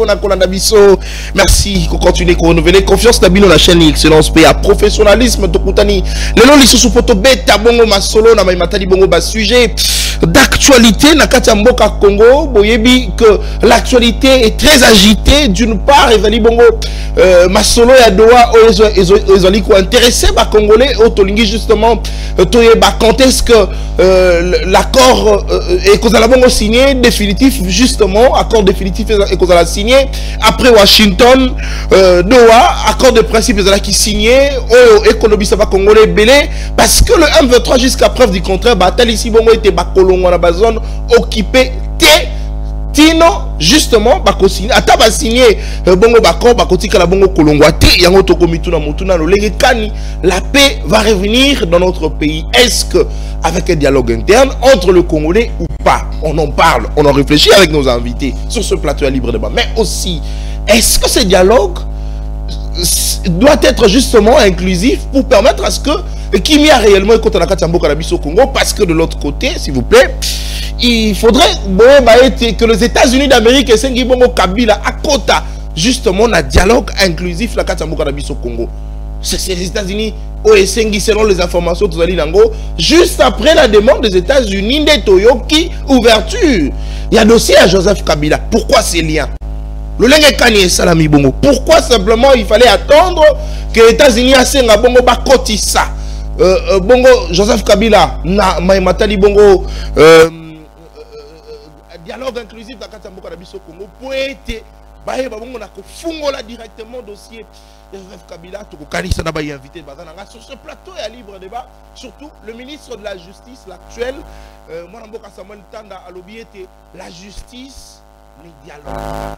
pour Nakolanda Biso. Merci pour continuer à renouveler confiance dans la chaîne Excellence PA professionnalisme Tokutani. Le nom lisusu poto beta bongo masolo na matali bongo ba sujet d'actualité na kati ya mboka Congo. Boyebi que l'actualité est très agitée d'une part ezali bongo masolo ya doa ezali ko intéresser ba congolais otolingi justement toyeba quand est-ce que l'accord est kozala bongo signé définitif justement accord définitif et kozala signé après Washington Doha accord de principe ezala qui signé économie ça va congolais belé parce que le M23 jusqu'à preuve du contraire batali ici bongo était ba kolongo na ba zone occupée Tino justement bako signé ata ba signé bongo bako bakotika la bongo kolongwa te yango toko mituna mutuna no lenge kani la paix va revenir dans notre pays. Est-ce que avec un dialogue interne entre le Congolais ou pas? On en parle, on en réfléchit avec nos invités sur ce plateau à libre débat. Mais aussi, est-ce que ce dialogue doit être justement inclusif pour permettre à ce que Kimi a réellement écouté la carte au Congo? Parce que de l'autre côté, s'il vous plaît, il faudrait que les États-Unis d'Amérique et Sengi Bongo Kabila à Kota justement un dialogue inclusif la carte au Congo. C'est les États-Unis Sengi selon les informations de Zali Lango juste après la demande des États-Unis de Toyoki ouverture. Il y a dossier à Joseph Kabila. Pourquoi ces liens? Le Lengue Kanye Salami Bongo. Pourquoi simplement il fallait attendre que les États-Unis a Bongo Bakoti ça? Bongo Joseph Kabila na Matali Bongo dialogue inclusif dans Katamboka Biso Congo pour être Bongo na kofungola directement dossier Joseph Kabila to kokanisa na ba invité bazana sur ce plateau et à libre débat surtout le ministre de la justice l'actuel moi Mboka Samuel Tanda a lobbyé la justice mais dialogue.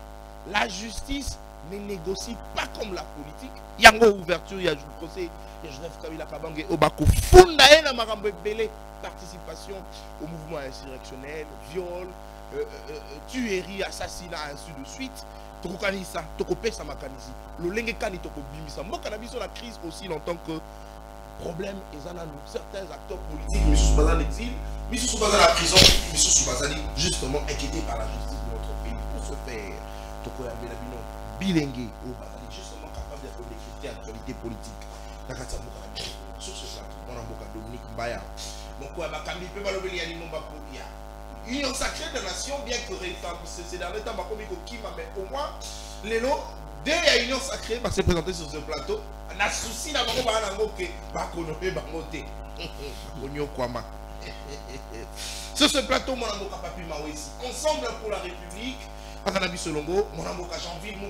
La justice ne négocie pas comme la politique. Il y a une ouverture, il y a un procès. Il y a Joseph Kabila Kabange Obako Funda et la Marambele participation au mouvement insurrectionnel, viol, tuerie, assassinat, ainsi de suite. Tokokanisa, Tokopesa Makanisi. Le Lengekani Tokobimisa. Moi, Cannabis, la crise aussi longtemps que problème et certains acteurs politiques, mais sous en exil, mais sous dans la prison, mais sous justement inquiétés par la justice de notre pays. Pour ce faire, bilingue au Bazali, justement capable de décrypter l'actualité politique. Sur ce plateau, on a beaucoup Dominique Mbaya. Donc, on a Kambi Pebalobeli Animomba Pouya. Union sacrée des nations, bien que ces derniers temps, mais au moins, les lots, dès la Union sacrée, va se présenter sur ce plateau. On a souci d'avoir un mot que Bakonope Bangote. Onyo Kwama. Sur ce plateau, mon amour Papi Mawesi. Ensemble pour la République. Akanabi Solongo, mon amour Janvier, mon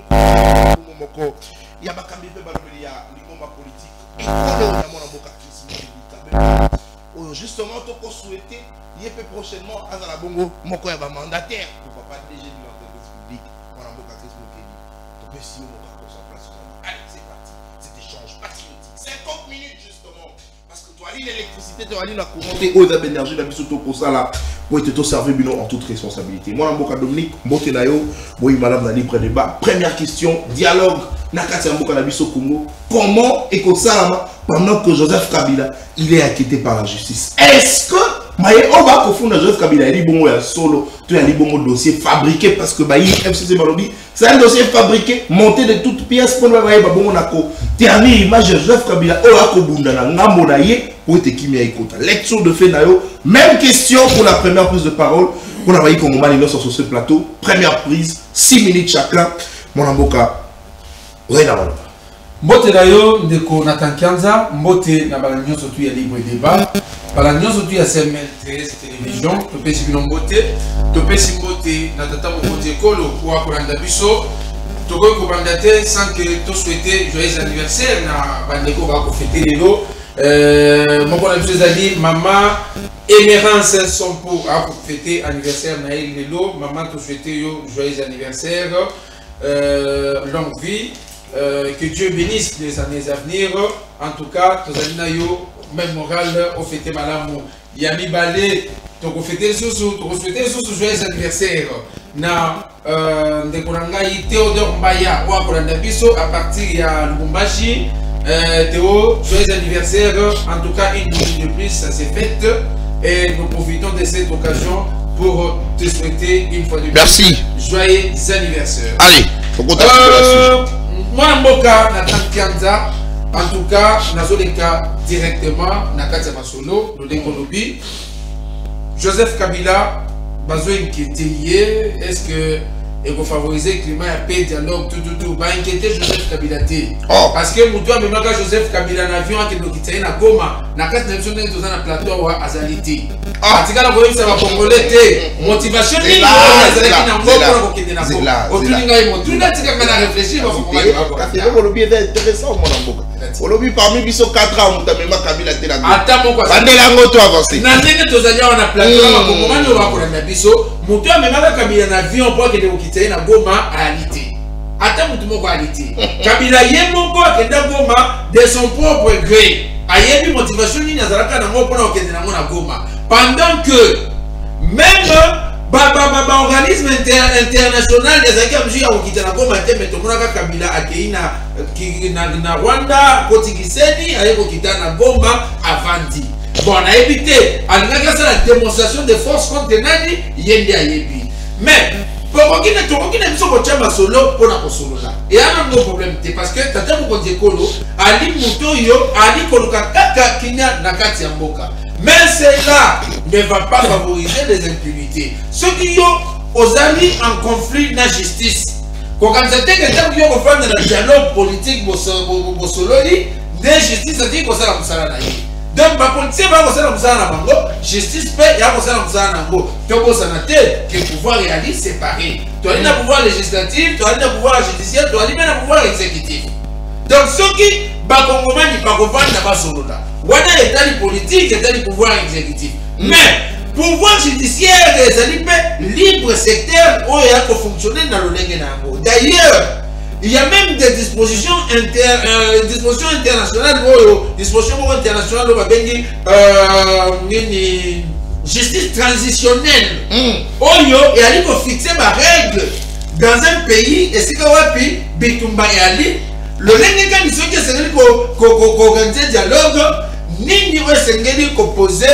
moko, Yabakambi Balobeli, l'imoma politique, et mon amour Chris, justement, tu peux souhaiter, il y a prochainement, à la bongo, mon coeur mandataire, pourquoi pas DG de l'entreprise publique, mon amour Chris Mokedi, tu peux si on va sa place. Allez, c'est parti, cet échange patriotique, 50 minutes justement. Parce que toi, l'électricité, tu as la courant, et aux énergies, la mission pour ça là, pour te servir en toute responsabilité. Moi, Mboka Dominique, Mbote Nayo, Boy Madame Nali près débat. Première question, dialogue, Nakati Mboka Nabiso Congo. Comment et que ça pendant que Joseph Kabila, il est inquiété par la justice? Est-ce que Maïe Oba Kofunda Joseph Kabila, il est bon solo, tu as un bon dossier fabriqué parce que Baï FCC Malobi, c'est un dossier fabriqué, monté de toutes pièces pour nous avoir bon nako. Dernière image de Joseph Kabila, Oako Bundana, Namonaye, pour être qui m'y écoute. Lecture de fait Nayo. Même question pour la première prise de parole. On a voyé qu'on m'a sur ce plateau. Première prise, 6 minutes chacun. Mon amboka, Rena Wala. Mbote Nayo, Ndeko Nathan Kianza, Mbote Nabalagnon surtout il y a libre débat. Balagnon surtout il y a CML13 télévision. Topé Sibino Mbote, Topé Simbote, Natata Mbote Kolo, pour Akolanda Biso. Togo Kobandate sans que tu souhaitais joyeux anniversaire. Na Bandeko va fêter les lots. Mon collègue Zali, maman Émérance Sompo a fêté anniversaire Naïl Lelo. Maman te souhaité joyeux anniversaire, longue vie, que Dieu bénisse les années à venir. En tout cas, tu as yo même moral au fêté malamou. Yami Balé, tu as fêté joyeux anniversaire. Na Ndekonangai Théodore Mbaya ou Akolanda Biso à partir de Lubumbashi. Théo, joyeux anniversaire. En tout cas, une minute de plus, ça s'est fait. Et nous profitons de cette occasion pour te souhaiter une fois de plus. Merci. Joyeux anniversaire. Allez. Moi mboka na tankianza en tout cas nazoleka directement na kati ya masolo lolengo lobi Joseph Kabila bazo inquiété est-ce que il faut favoriser le climat et paix, dialogue, tout. Va inquiéter Joseph Kabila. Parce que Moutoua, même quand Joseph Kabila en avion, qui est na Goma, na carte d'élection, dans un plateau à Azaliti. En tout cas, vous voyez, ça va congolais. Motivation, il y a on lobby parmi biso 4 ans mutamema Kabila te na ata moko bandela ngoto avancer na ndenge tozanya wana plateau na bakongomani oyo bakola na biso mutu amemaka Kabila na avion po akende kokita na Goma réalité ata mutu moko réalité Kabila ye moko akenda Goma de son propre gré ayebi motivation nini azalaka na ngo pona okende na ngo na Goma pendant que même organisme international des accords ya kokita na Goma te mais tomonaka Kabila akei na Rwanda kotikiseni aye kokita na Goma avandi bon na évité alingaka ça la démonstration de force contre nani yende ayebi mais tokokina biso kotia masolo mpona kosolola et ana no problème te parce que tata mokonzi ekolo ali mutu oyo ali koluka kaka kinya na kati ya mboka. Mais cela ne va pas favoriser les impunités. Ceux qui ont aux amis en conflit na justice. Quand vous êtes quelqu'un qui a fait un dialogue politique, de justice, c'est-à-dire que ça va vous donc, les politiciens vont vous faire justice paix, il y a vous faire donc, vous savez que le pouvoir réaliste séparé. Tu as le pouvoir législatif, tu as le pouvoir judiciaire, tu as le pouvoir exécutif. Donc, ceux qui bakongomani bakovanda basolola wana état politique état pouvoir exécutif mais pouvoir judiciaire ezali pe libre secteur oyo ya ko fonctionner dans le lenge nango. D'ailleurs il y a même des dispositions internationales oyo disposition internationale oyo babengi nini justice transitionnelle oyo yali ko fixer ba règle dans un pays esika wapi bitumba yali le lenge quand ils sont qui s'engagent pour organiser dialogue nini oyo s'engagent composer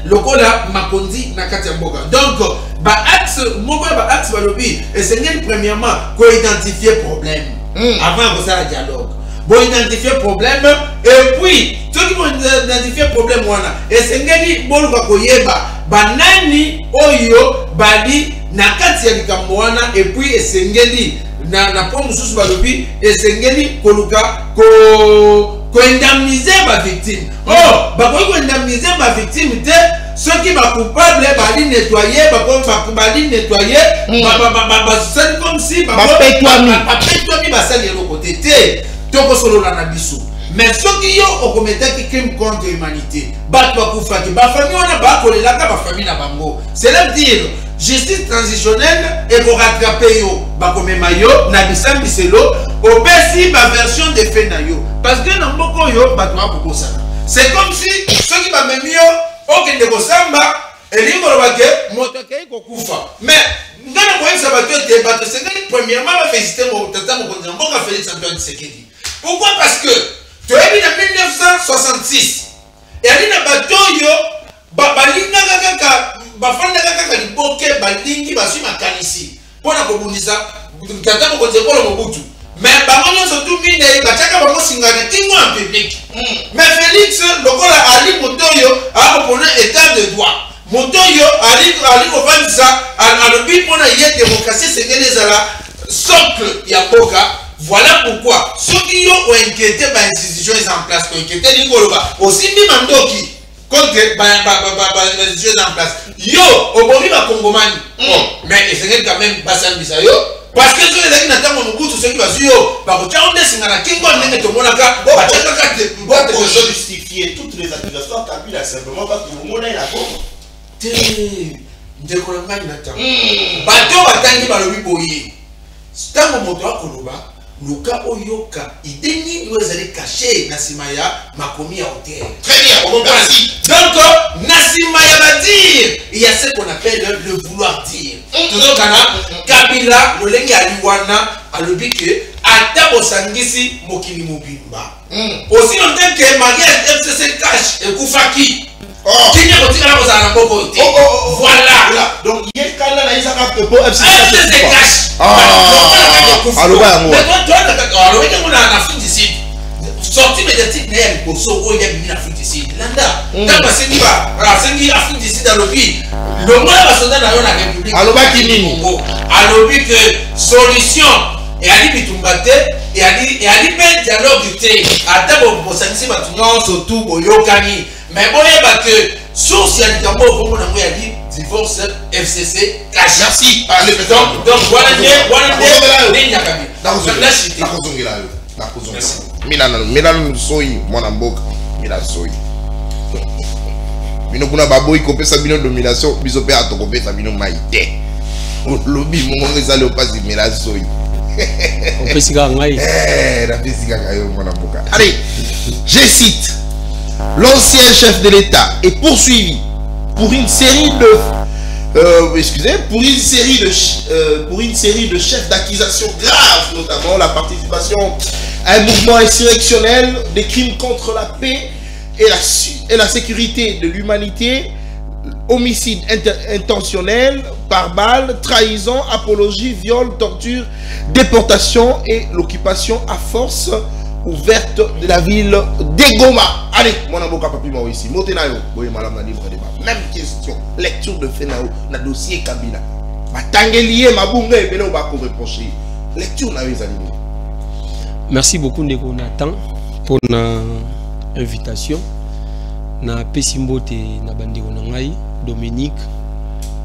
lokola makondi na kati ya mboka donc ba axe moko ba axe ba lobby s'engagent premièrement ko identifier problème avant de faire dialogue bon identifier problème et puis ceux qui vont identifier problème wana s'engagent bolu ba koyeba banani oyo bali na kati ya likambo wana et puis s'engagent na po mususu balobi esengeli koluka ko indemniser ba victime ko indemniser ba victime te ceux qui ba coupable bali nettoyer bali nettoyer c'est comme si ba petwami ba sali le côté te toko solo na biso mais ceux qui ont commetté crime contre l'humanité ba kufa ki ba famille wana ba kolela ka ba famille na bango c'est là dire justice transitionnelle et pour rattraper yo bakomema yo na bisambiselo opesi ba version de fait na yo parce que na mboko yo batwa kokosana c'est comme si ceux qui bamemi yo okende kosamba elingo lobake moto kei kokufa mais ngana koyesa bato ete bato sengeli premièrement ba féliciter mo tata mokonzi mboka Félix Antoine Tshisekedi. Pourquoi? Parce que tu as vu en 1966 et ali na bato yo balinga kaka bafanda kaka liboke balingi basui makanisi pona kobundisa tata mokonzi ekolo Mobutu mais bango nyonso tu mine batiaka bango singana kingo en public mais Félix lokola ali moto oyo akopona état de droit moto oyo ali kofandisa alobi mpona ye démocratie sengeli ezala socle ya mboka. Voilà pourquoi ceux qui ont inquiété ba institution en place ko inquiété lingoloba aussi mi mandoki contre les institutions en place yo obomi ba kongomani mais c'est quand même basambisa yo parce que ceux qui n'attendent pas Mobutu ceux qui va yo ba ko tchaonde singana kingo ndenge to monaka ba tchaka ka pour justifier toutes les accusations Kabila simplement parce que vous monnaie la bombe te ndekolanga nata bato batangi balobi boye stango moto akoloba Luka Oyoka, il dénie nous allez cacher Nassimaya Makomi à hauteur. Très bien, on merci. Donc, Nassimaya va dire, il y a ce qu'on appelle le vouloir dire. Donc, Kabila, le lengi aliwana, a le bique, Atabo Sangisi, Mokini Mobimba. Aussi longtemps que mariage FCC cache et Koufaki. Voilà. Donc, il y a un canal à Isaka Pepo, FCC cache. sorti médiatique n'est pas so o ya bina Afrique du Sud landa tamba sengi ba sengi Afrique du Sud à l'obi le moins va sonner dans la République alobi que solution et ali bitumbate et ali ben dialogue té atabo bosanisi batunyo surtout boyokani mais boye ba que source ya diambo bongo na mo ya di divorce FCC cash merci donc voilà ne nyakabi Milan soyi mwana mboka Milan soyi bino kuna baboyi kopesa bino domination biso pe atokopesa bino maite lobi mongo ezali opasi Milan soyi opesika ngai la pesika kayo mwana mboka. Allez, je cite: l'ancien chef de l'État est poursuivi pour une série de pour une série de chefs d'accusation graves, notamment la participation à un mouvement insurrectionnel, des crimes contre la paix et la sécurité de l'humanité, homicide intentionnel par balle, trahison, apologie, viol, torture, déportation et l'occupation à force ouverte de la ville d'Egoma. Allez, mon avocat papi moi ici. Motenayo, boye malam na libre débat. Même question, lecture de Fenao na dossier Kabila. Batangelier mabunga ebele o ba ko reprocher. Lecture na les animés. Merci beaucoup Ndeko Nathan pour l'invitation. Na pesimbote na bandeko na ngai Dominique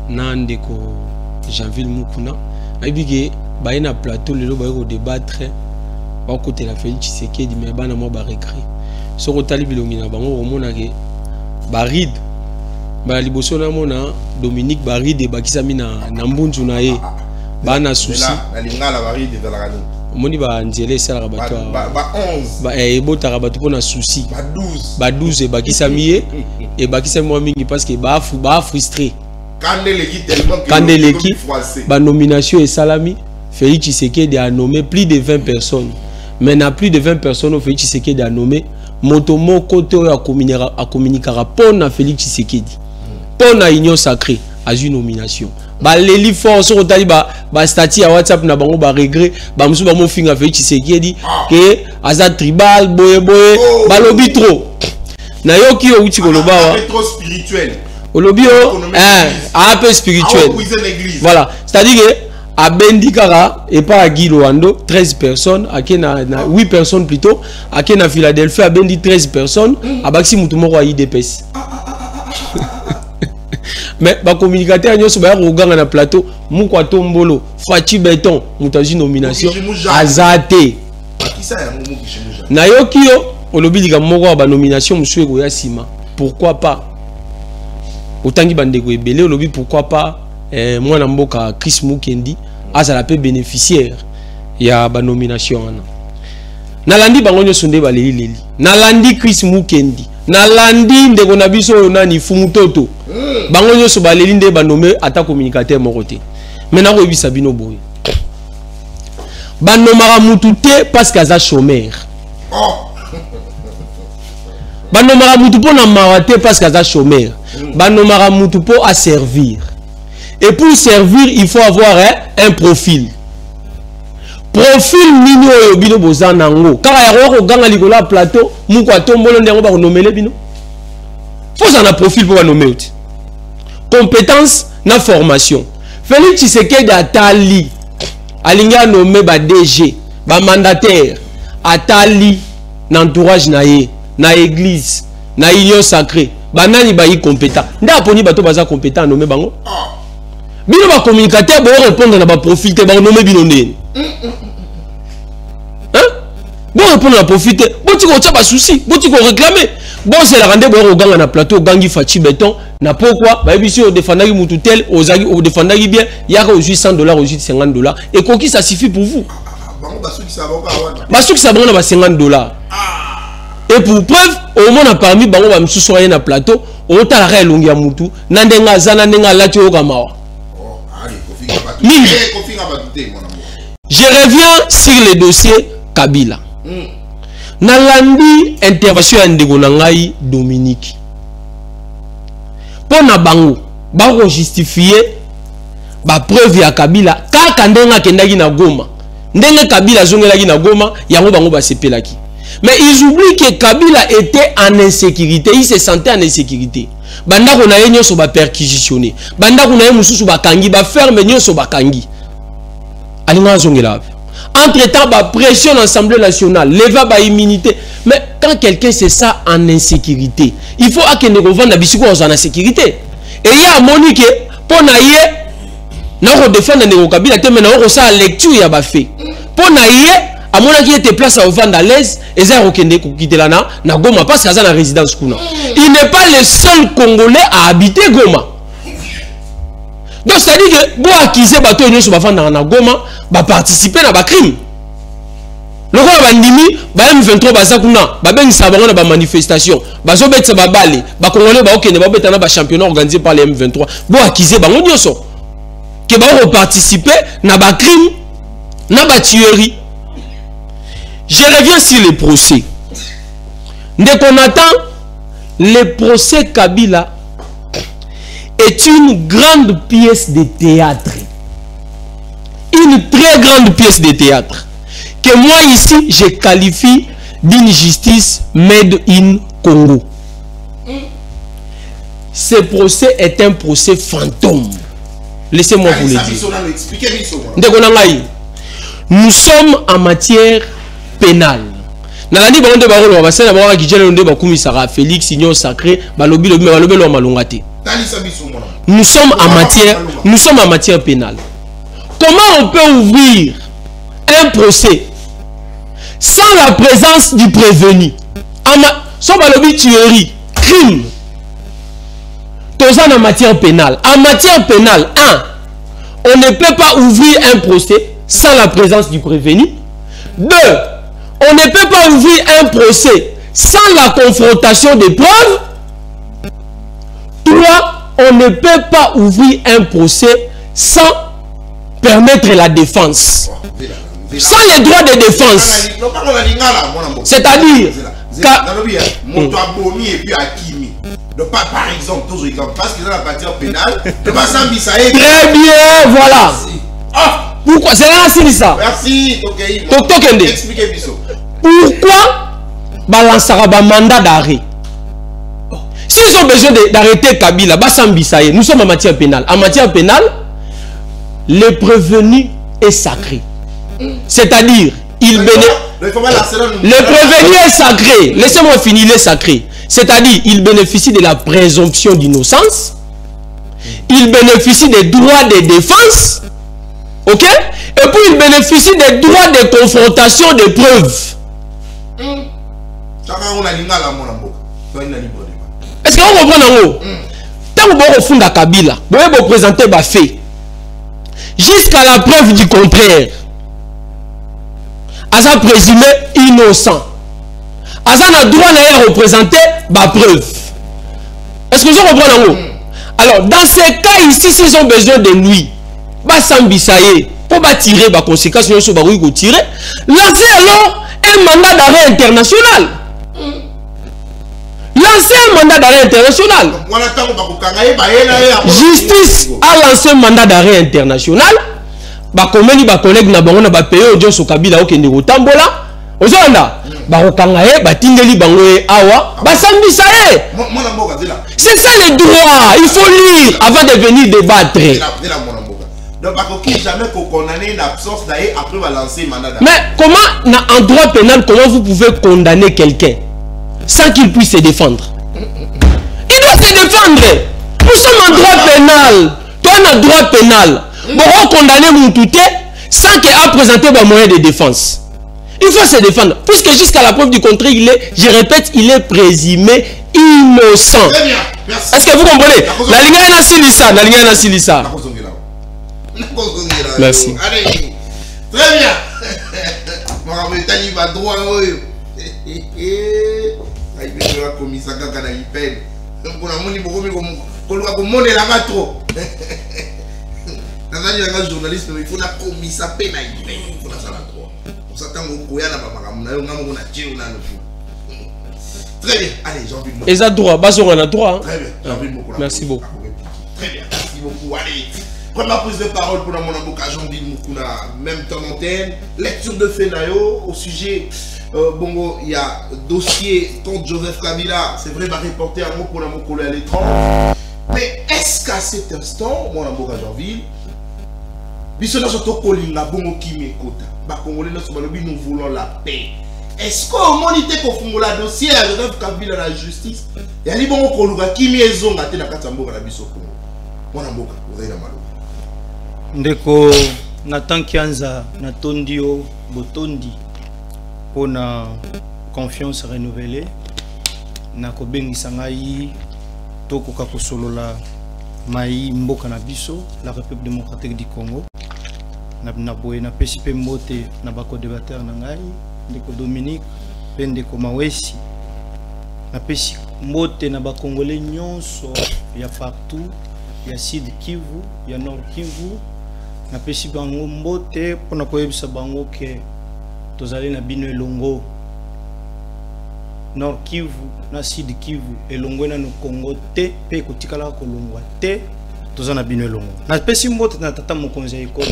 na ndeko Janville Mukuna. Ayibike ba na plateau lelo ba ko débattre ba côté la Félix Tshisekedi mais bana mo ba regret. Soko tali bilongi na bango omona ke ba ride ba liboso na mona Dominique ba ride ba kisami na mbunzu na ye bana souci na lingala ba ride de la rani. Moni ba nzele sala bato ba 11 ba botaka bato pona souci ba 12 ba kisami et ba kisami mo mingi parce que ba frustré quand l'équipe tellement que l'équipe ba nomination et salami Félix Tshisekedi a nommé plus de 20 personnes. Maintenant plus de 20 personnes Félix Tshisekedi a nommé motomo côté a communiquera pour na Félix Tshisekedi pour na union sacrée à une nomination. Ba leli force au tali ba statut à WhatsApp na bango ba regret ba musu ba mo finga Félix Tshisekedi que aza tribal boye ba lobi trop na yoki o uti koloba wa trop spirituel olobi un peu spirituel voilà c'est-à-dire que à Bendikara et pas à Guiloando 13 personnes à Kena 8 personnes plutôt à Kena Philadelphie à Bendi 13 personnes à Baxi Mutumoro à IDPS. Mais ba communicateur nyoso ba roganga na plateau mukwa tombolo Fachi Beton mutaji nomination azate na yokio olobili moko ba nomination musué ko ya sima pourquoi pas otangi bandeko ebele olobi pourquoi pas mwana mboka Chris Mukendi azala pe bénéficiaire ya ba nomination wana nalandi bango nyoso nde baleli nalandi Chris Mukendi nalandi ndeko na biso nani Fumutoto bango nyoso baleli nde ba nommé ata communicateur moko te maintenant ko ebisa bino boye ba nomara mutu te parce qu'aza chômeur ba nomara mutu po na mawate parce qu'aza chômeur ba nomara mutu po à servir. Et pour servir, il faut avoir un profil. Profil mini oyo bino bozanango. Car ya ko ganga likola plateau, mukwa tombolo ndengo ba nomele bino. Faut en a profil pour nommer. Compétence na formation. Félix Tshisekedi atali alinga nommé ba DG, ba mandataire, atali na entourage na ye, na église, na union sacrée. Ba nani ba yi compétent. Nda poni bato baza compétent nommé bango. Bino ba communicateur ba répondre na ba profil te ba nommer bino ndeni. Hein? Bon répondre na profil te, boti ko tsa souci, boti ko réclamer. Bon c'est la rende bo ganga na plateau gangi Fachi Beton na pourquoi ba biso o défendaki mutu tel ozaki o défendaki bien, yaka au $100 au $50 et koki ça suffit pour vous. Bango basuki sa bango awana. Basuki sa bango na ba $50. Et pour preuve, au moins a parmi bango ba msusu soye na plateau, o ta la relongi ya mutu, nandenga zana nenga lati o kamawa. Je reviens sur le dossier Kabila. Nalandi intervention ya ndeko na ngai Dominique. Pona bango, bango justifier ba preuve ya Kabila kaka ndenga kendaki na Goma. Ndenge Kabila zongelaki na Goma, yango bango ba sepelaki. Mais ils oublient que Kabila était en insécurité, il se sentait en insécurité. Banda ko na ye nyoso ba perquisitionner. Banda ko na ye mususu ba kangi ba ferme nyoso ba kangi. Alinga zongela. Entre-temps, la pression de l'Assemblée nationale, leva la immunité. Mais quand quelqu'un c'est ça en insécurité, il faut que nous revendions en insécurité. Et il y a Monique, pour naïe, nous défendre les Kabila, mais nous ça lecture il y a fait. Pour naïe, à mon avis, était place à vendre à l'aise, et ça rekende quitter là na Goma parce qu'il y a une résidence kuna. Il n'est pas le seul Congolais à habiter Goma. Donc c'est-à-dire que pour acquiser bateau nous va vendre na Goma, va participer à un crime. Le roi bandimi, ba M23 baza kuna, ba ben sabango na ba manifestation, ba zo betsa ba balé, ba Congolais ba okene ba betana ba championnat organisé par les M23. Pour acquiser bango nyoso. Que ba participer na ba crime, na ba tuerie. Je reviens sur les procès. Dès qu'on attend, le procès Kabila est une grande pièce de théâtre. Une très grande pièce de théâtre. Que moi ici, je qualifie d'une justice made in Congo. Ce procès est un procès fantôme. Laissez-moi vous le dire. Nous sommes en matière pénale. Nalandi bango barolo basana bango kijele ndé bakumisara Félix Signon Sacré balobi lo malongate. Nous sommes en matière pénale. Comment on peut ouvrir un procès sans la présence du prévenu? Sans balobi tuerie, crime. Tout ça en matière pénale. En matière pénale, on ne peut pas ouvrir un procès sans la présence du prévenu. 2. On ne peut pas ouvrir un procès sans la confrontation des preuves. 3. On ne peut pas ouvrir un procès sans permettre la défense. Sans les droits de défense. C'est-à-dire par exemple, parce que dans la matière pénale, très bien, voilà. Pourquoi? C'est là ça. Merci. Expliquez-moi. Pourquoi balancer un mandat d'arrêt? S'ils ont besoin d'arrêter Kabila, nous sommes en matière pénale. En matière pénale, le prévenu est sacré. C'est-à-dire, le prévenu est sacré. Laissez-moi finir, il est sacré. C'est-à-dire, il bénéficie de la présomption d'innocence. Il bénéficie des droits de défense. Ok? Et puis il bénéficie des droits de confrontation des preuves. Est-ce qu'on comprend en haut? Tant que vous fondez Kabila, vous présentez des faits. Jusqu'à la preuve du contraire. Asa présumé innocent. Asa a droit de représenter des preuves. Est-ce que vous comprenez en haut? Alors, dans ces cas ici, s'ils ont besoin de lui, pour tirer les conséquences, tirer, lancez alors un mandat d'arrêt international. Lancez un mandat d'arrêt international. Justice a lancé un mandat d'arrêt international. Comme les collègues n'ont pas payé au Kabila au Kenya Tambola. C'est ça le droit. Il faut lire avant de venir débattre. Mais comment, en droit pénal, comment vous pouvez condamner quelqu'un sans qu'il puisse se défendre? Il doit se défendre. Nous sommes en droit pénal. Toi, en droit pénal. Pourquoi condamner mon touté sans qu'il ait présenté un moyen de défense? Il faut se défendre. Puisque jusqu'à la preuve du contraire, il est, je répète, il est présumé innocent. Est-ce que vous comprenez? La ligne est Silissa. La ligne est Silissa. Merci. Allez. Très bien. Journaliste, il faut la commissaire peine. Il faut la salle à droit. On s'attend au Koyana, très bien. Allez, j'ai envie de beaucoup. Et ça droit, bas on a droit. Très bien, j'ai envie de beaucoup. Merci beaucoup. Très bien, merci beaucoup. Allez. Première prise de parole pour mon avocat Jean-Ville Moukouna, même temps d'antenne. Lecture de Fenayo au sujet. Bongo, il y a dossier contre Joseph Kabila. C'est vrai, va reporter un mot pour mon collègue à l'étranger. Mais est-ce qu'à cet instant, mon avocat Jean-Ville, nous voulons la paix? Est-ce qu'on monite pour faire le dossier à Joseph Kabila la justice? Il y a des bons qui maison à la Katambo à la Bissoko. Mon avocat, vous avez la malo. Ndeko Nathan Kianza Natondio Botondi pour na confiance renouvelée na kobengi sangai toko kakosolola mai mboka na biso la République démocratique du Congo na boye na PCP mbote na bako débatteur na ngai ndeko Dominique pe ndeko Mawesi na pesi mbote na ba congolais nyonso ya partout ya Sud Kivu ya Nord Kivu na pesi bango mbote pona koyebisa bango ke tozali na bino elongo Nord Kivu na Sud Kivu elongo na no Congo te pe kotikala kolongwa te tozana na bino elongo na pesi mbote na tata mokonzi ekolo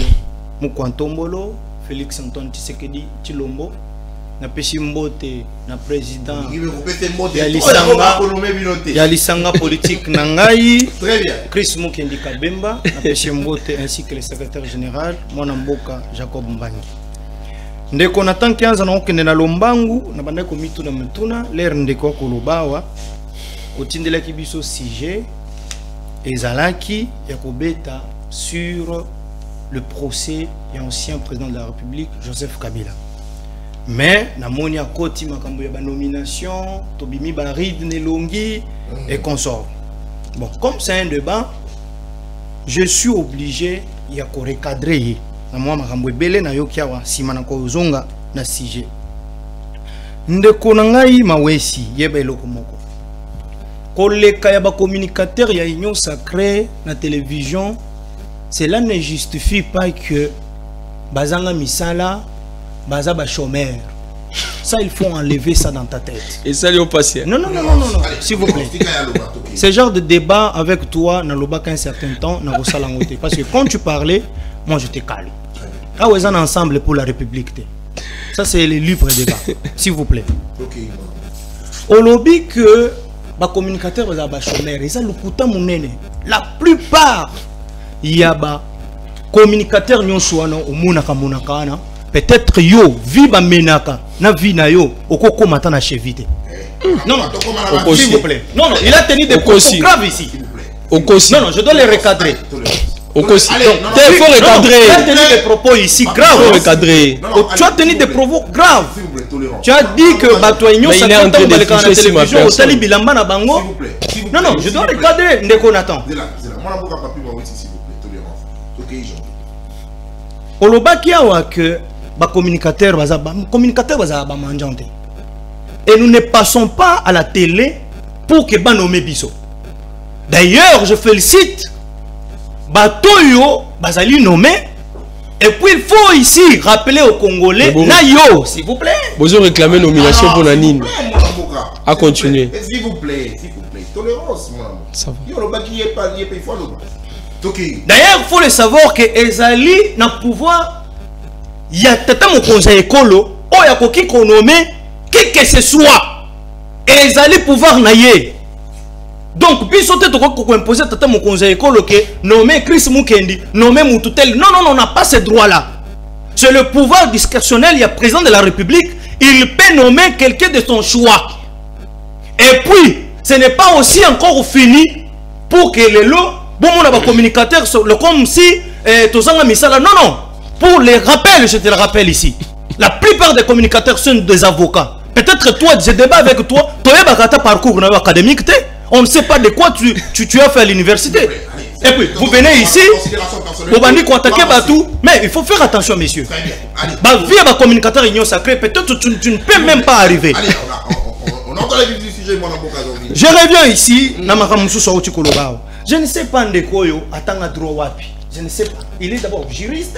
Mukwantombolo Félix Antoine Tshisekedi Tshilombo na pesi mbote na président ya lisanga politique na ngai Chris Mukendi Kabemba na pesi mbote ainsi que le secrétaire général mwana mboka Jacob Mbangi ndeko na tanki anza na okende na lombangu na bandeko mitu na mtuna l'air ndeko kolobawa otindelaki biso sujet ezalaki ya kobeta sur le procès de l'ancien président de la République, Joseph Kabila. Mais, namoni a koti makambo ya ba nomination, Tobimi Barid Nelongi et consorts. Bon, comme c'est un débat, je suis obligé de recadrer. Namwa makambo ebele na yokia wa simana ko zonga na sujet. Ndeko na ngai Mawesi yeba eloko moko. Koleka ya ba communicateur ya Union Sacrée na télévision. Cela ne justifie pas que Bazanga Misala, Bazaba chômeur. Ça, il faut enlever ça dans ta tête. Et ça, il passé. Non, s'il vous plaît. Ce genre de débat avec toi, dans le bac un certain temps, dans le parce que quand tu parlais, moi je t'ai calé. Ah, ouais, on ensemble pour la République. Ça, c'est le libre débat. S'il vous plaît. Au lobby que les communicateurs Bazaba chômeur, et ça, le couteau mounene. La plupart. Il y a des communicateurs peut-être yo viba menaka na vie na yo okoko matana chevite. Non, s'il vous plaît. Non, il a tenu des propos graves ici. Non, je dois les recadrer. Il faut recadrer. Tu as tenu des propos ici graves. Tu as tenu des propos graves. Tu as dit que Batoignon ça compte dans la télévision au Tali Bilamba na bango. Non, je dois recadrer ndeko Nathan. Olobaki awa que ba communicateur baza ba manjante. Et nous ne passons pas à la télé pour que ba nommer biso. D'ailleurs, je félicite Batoyo bazali nommé. Et puis il faut ici rappeler aux Congolais Nayo, s'il vous plaît. Vous avez réclamé nomination pour Nanine. À continuer. S'il vous plaît. Tolérance, mon amour. Ça va. D'ailleurs, il faut le savoir que Ezali n'a pouvoir. Il y a tata mon conseil écolo, il y a qui qu'on nomme, qui que ce soit. Ezali pouvoir naïe. Donc, puis sauter qu'on imposer tata mon conseil écolo que nommer Chris Mukendi, nommer Moutoutel. Non, on n'a pas ce droit-là. C'est le pouvoir discrétionnel, il y a président de la République, il peut nommer quelqu'un de son choix. Et puis, ce n'est pas aussi encore fini pour que les lots. Bon, on a des communicateurs comme si Tozanga Misala. Non. Pour les rappels, je te le rappelle ici. La plupart des communicateurs sont des avocats. Peut-être toi, je débat avec toi. Tu as un parcours académique. On ne sait pas de quoi tu as fait à l'université. Et puis, vous venez ici. Vous venez attaquer Batou. Mais il faut faire attention, messieurs. Via les communicateurs Union Sacrée, peut-être tu ne peux même pas arriver. On entend la vie du sujet, mon avocat. Je reviens ici. Je ne sais pas de quoi attend à droit wapi. Je ne sais pas. Il est d'abord juriste.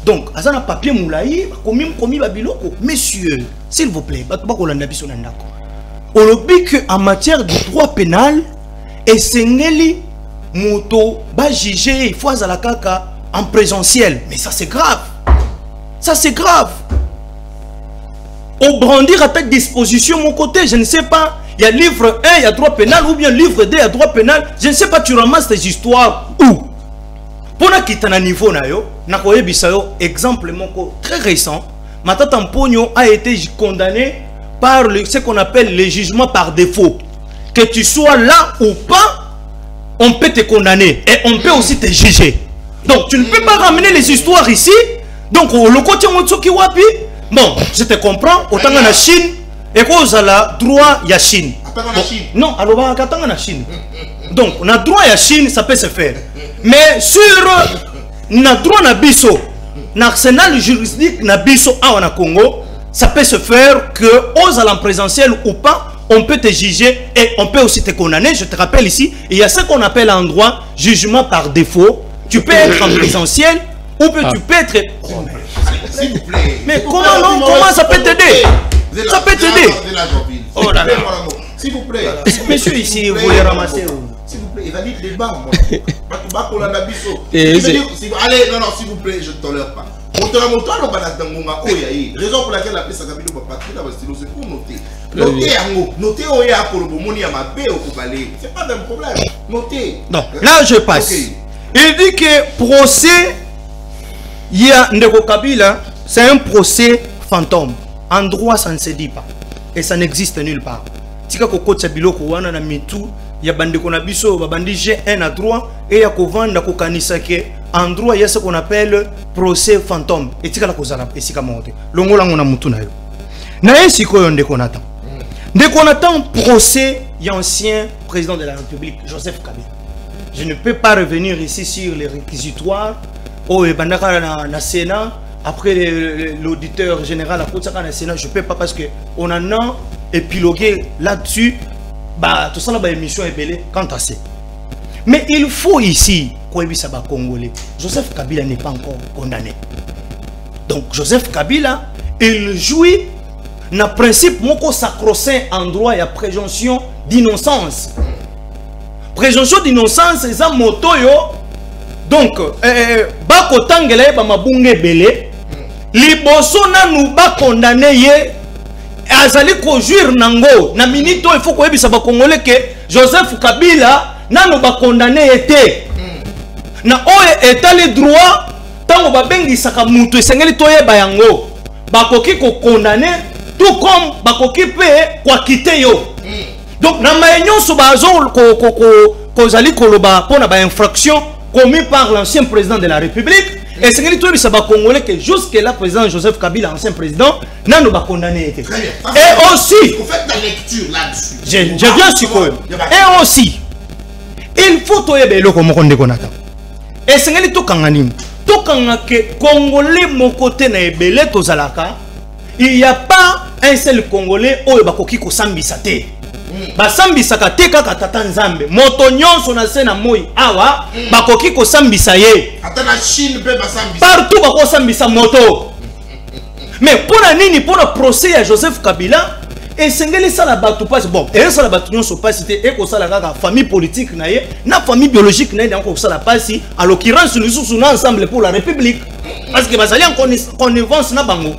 Donc, azana papier moulaï, commis babiloko. Messieurs, s'il vous plaît, on oublie qu'en matière de droit pénal, et Sengeli moto ba juger il faut à la kaka en présentiel, mais ça c'est grave. Ça c'est grave. Au brandir à telle disposition mon côté, je ne sais pas, il y a livre 1, il y a droit pénal, ou bien livre 2, il y a droit pénal, je ne sais pas, tu ramasses tes histoires où. Pour na kita na niveau na yo, na koyebisa yo exemple moko très récent, Matata Mpogno a été condamné par ce qu'on appelle le jugement par défaut. Que tu sois là ou pas, on peut te condamner et on peut aussi te juger. Donc tu ne peux pas ramener les histoires ici. Donc le côté Motsoki Wapi, bon, je te comprends, autant en Chine, et cause à la droit ya Chine. Bon, non, alors en Chine. Donc on a droit à Chine, ça peut se faire. Mais sur na droit na biso, l'arsenal juridique na biso à Congo, ça peut se faire que aux en présentiel ou pas, on peut te juger et on peut aussi te condamner. Je te rappelle ici, il y a ce qu'on appelle en droit jugement par défaut. Tu peux être en présentiel ou tu peux être... S'il vous plaît. Mais comment ça peut t'aider? Ça peut t'aider. Oh là là. S'il vous plaît. Monsieur ici, vous voulez ramasser. S'il vous plaît, il va dire des barres. Allez, non, s'il vous plaît, je ne tolère pas. Raison pour laquelle la place a gagné le papier, c'est pour noter. Notez, c'est pas un problème. Notez. Non, là je passe. Il dit que procès, il y a Ndeko Kabila, c'est un procès fantôme. En droit, ça ne se dit pas. Et ça n'existe nulle part. Si vous avez un mitou, il y a bandi konabiso, bandi G1 à droit, et il y a kovanda kokanisake. En droit, il y a ce qu'on appelle procès fantôme. Et tu as la cause à la monte. Longola on a mutu na yo. Na esi ko Ndeko Nathan. Ndeko Nathan procès, il y a ancien président de la République, Joseph Kabila. Je ne peux pas revenir ici sur les réquisitoires. Oh, et bandaka na Sénat. Après l'auditeur général à le Sénat, je ne peux pas parce qu'on en a épilogué là-dessus. Bah, tout ça, la émission est belle quant à ça. Mais il faut ici, Congolais, Joseph Kabila n'est pas encore condamné. Donc, Joseph Kabila, il jouit dans le principe moko sacro-saint en droit et à présomption d'innocence. Présomption d'innocence, c'est un moto yo. Donc, bako tangele ba mabunge belé. Liboso na nou ba condamné ye. Azali ko juir nango. Na minito il faut ko yebisa ba Congolais que Joseph Kabila na nou ba condamné été. Na oye etali droit tango ba bengi saka mutu esengeli toye ba yango. Bakoki ko condamné tout comme bakoki pe kwa kite yo. Donc na mayenyo so bazo ko zali koloba pona ba infraction commis par l'ancien président de la République. Et c'est que tout le monde congolais que jusque là président Joseph Kabila, ancien président, n'a pas condamné. Et aussi, vous faites la lecture là-dessus. Je viens sur quoi. Et aussi, il faut que le Konata. Et c'est que tout kanganim, tout que congolais mon côté na ebele tozalaka, il n'y a pas un seul congolais au bakoki ko sambisate. Basambisa kateka katata nzambe moto nyonso na sena moi awa bakoki ko sambisa ye atana Chine pe basambisa partout bako sambisa moto. Mais pour la nini pour le procès à Joseph Kabila et sengeli sala batu passe bon et sala batu nyonso passe et ko sala kaka famille politique na ye na famille biologique na ye ko sala passe en l'occurrence nous sommes ensemble pour la République parce que bazali en connivence na bango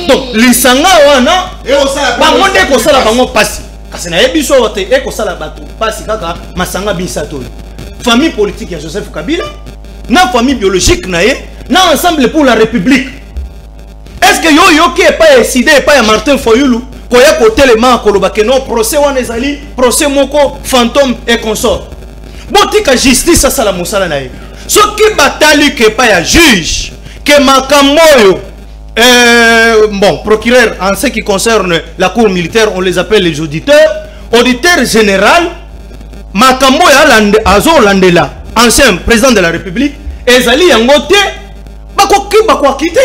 donc lisanga wana et au sala bango nde ko sala bango passe. Parce que ebiso wote eko sala bato pasi kaka masanga bisato. Famille politique ya Joseph Kabila, na famille biologique na ye, na ensemble pour la République. Est-ce que yo qui est pas décidé pas ya Martin Fayulu koya ko telema koloba ke non procès wana ezali procès moko fantôme et consort. Botika justice ça la mosala na ye. Ce qui batali que pas ya juge que makamoyo bon, procureur, en ce qui concerne la cour militaire, on les appelle les auditeurs. Auditeur général, Makambo Azo Landela, ancien président de la République, Ezali Yangote, Bako quitté.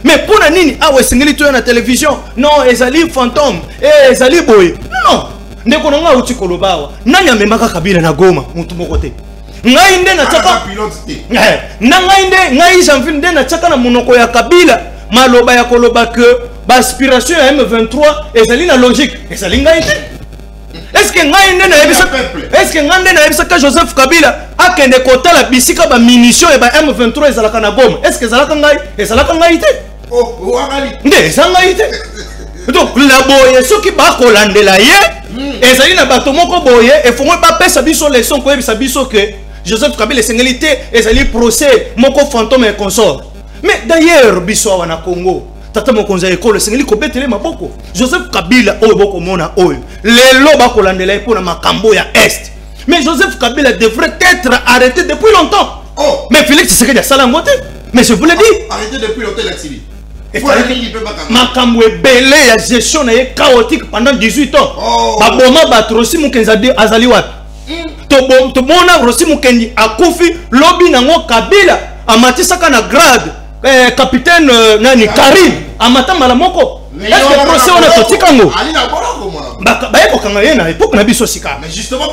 Mais pour la nini, ah ouais, c'est la télévision. Non, Ezali fantôme, Ezali boy. Non, ne kononga uti kolobawa. Nanya memaka Kabila na Goma, mutu mokote. Ngai nde na chaka ngai nde ngai janvier nde na chaka na monoko ya Kabila maloba ya koloba que ba aspiration ya M23 ezali na logique ezali ngai te est-ce que ngai na que Joseph Kabila a kende kota la bisika ba munition et ba M23 ezalaka na Goma? Est-ce que ezalaka ngai te? Oh, nde ezangai te. Donc la boye soki ba kolandela ye ezali na bato moko boye e fongo ba pesa biso leçon ko yebisa biso que Joseph Kabila sengalité ezali procès moko fantôme et consort. Mais d'ailleurs biso wana Congo tata mokonza école sengeli ko betele maboko Joseph Kabila oyo boko mona oyo lelo ba kolandela epona makambo ya est. Mais Joseph Kabila devrait être arrêté depuis longtemps. Oh, mais Félix Tshisekedi a sala ngote. Mais je vous l'ai dit. Arrêté depuis longtemps l'exili. Makambo ebele ya gestion na chaotique pendant 18 ans. Oh. Baboma batrosi mukenzi azali wapi? To mona Rossi Mukendi akufi lobby nango Kabila amatisaka na grade capitaine nani Karim amatamba la moko. Est-ce que procès on a totikango? Ali na borako mona. Ba eko kanga yena époque na biso sika. Mais justement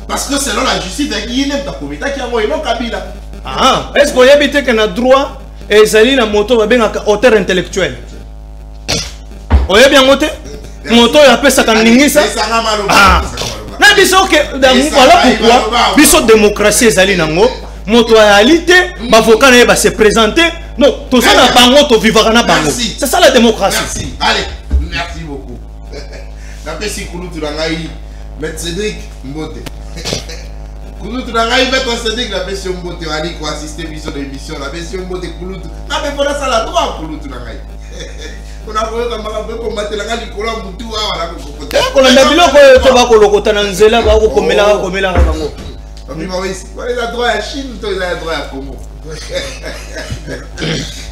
parce que selon la justice il n'est pas comité qui a moi non Kabila. Ah, est-ce qu'on y habite que na droit et zali na moto ba benga auteur intellectuel. Oye bien moto? Moto ya pesa kaningisa. Ah. Na biso que voilà pourquoi biso démocratie ezali nango moto yaalité bavoka na ba se présenter non tout ça na bango to vivra na bango c'est ça la démocratie. Merci. Allez, merci beaucoup. Na pesi kulutu na ngai Maître Cédric Mbote. Kulutu na ngai Maître Cédric na pesi Mbote ali ko assister biso de émission na pesi Mbote kulutu. Na be fona sala droit kulutu na ngai. On a voulu que combattre la likolo mutu awa na kokota. Ko na biloko to ba ko lokota na nzela ba ko komela bango. Ami Maurice, voilà la droit à Chine, toi il a droit à Congo.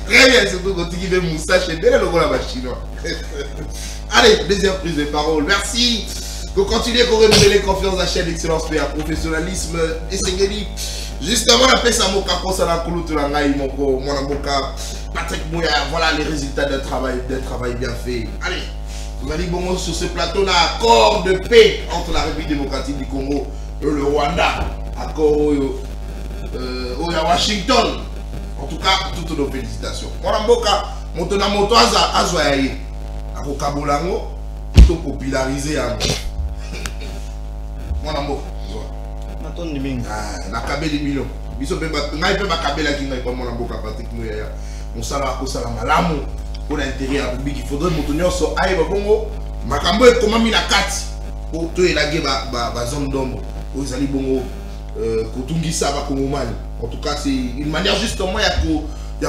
Très bien, surtout quand tu veux moustache et bien le rôle à chinois. Allez, deuxième prise de parole. Merci. Pour continuer qu'on renouveler confiance à chaîne d'excellence et à professionnalisme et Sengeli. Justement, la paix, ça m'a cassé à la coulou de la ngaï, mon moka. Patrick Mouya, voilà les résultats d'un travail bien fait. Allez, vous allez bon sur ce plateau, on a accord de paix entre la République démocratique du Congo et le Rwanda. Accord au Washington. En tout cas, toutes nos félicitations. Mon moka, mon tona moto azoyaye. Ako kabolango, tout popularisé à mon amour. Na kabeli million. Biso pe ngai pe ba kabela ki ngai pa mon amour Patrick Mouya. On sala ko sala malamu pour l'intérêt à public. Il faudrait moto nyonso aye ba bongo makambo e komami na kati pour to elage ba zone d'ombre. Aux ali bongo kotungisa ba kongomani. En tout cas, c'est une manière justement ya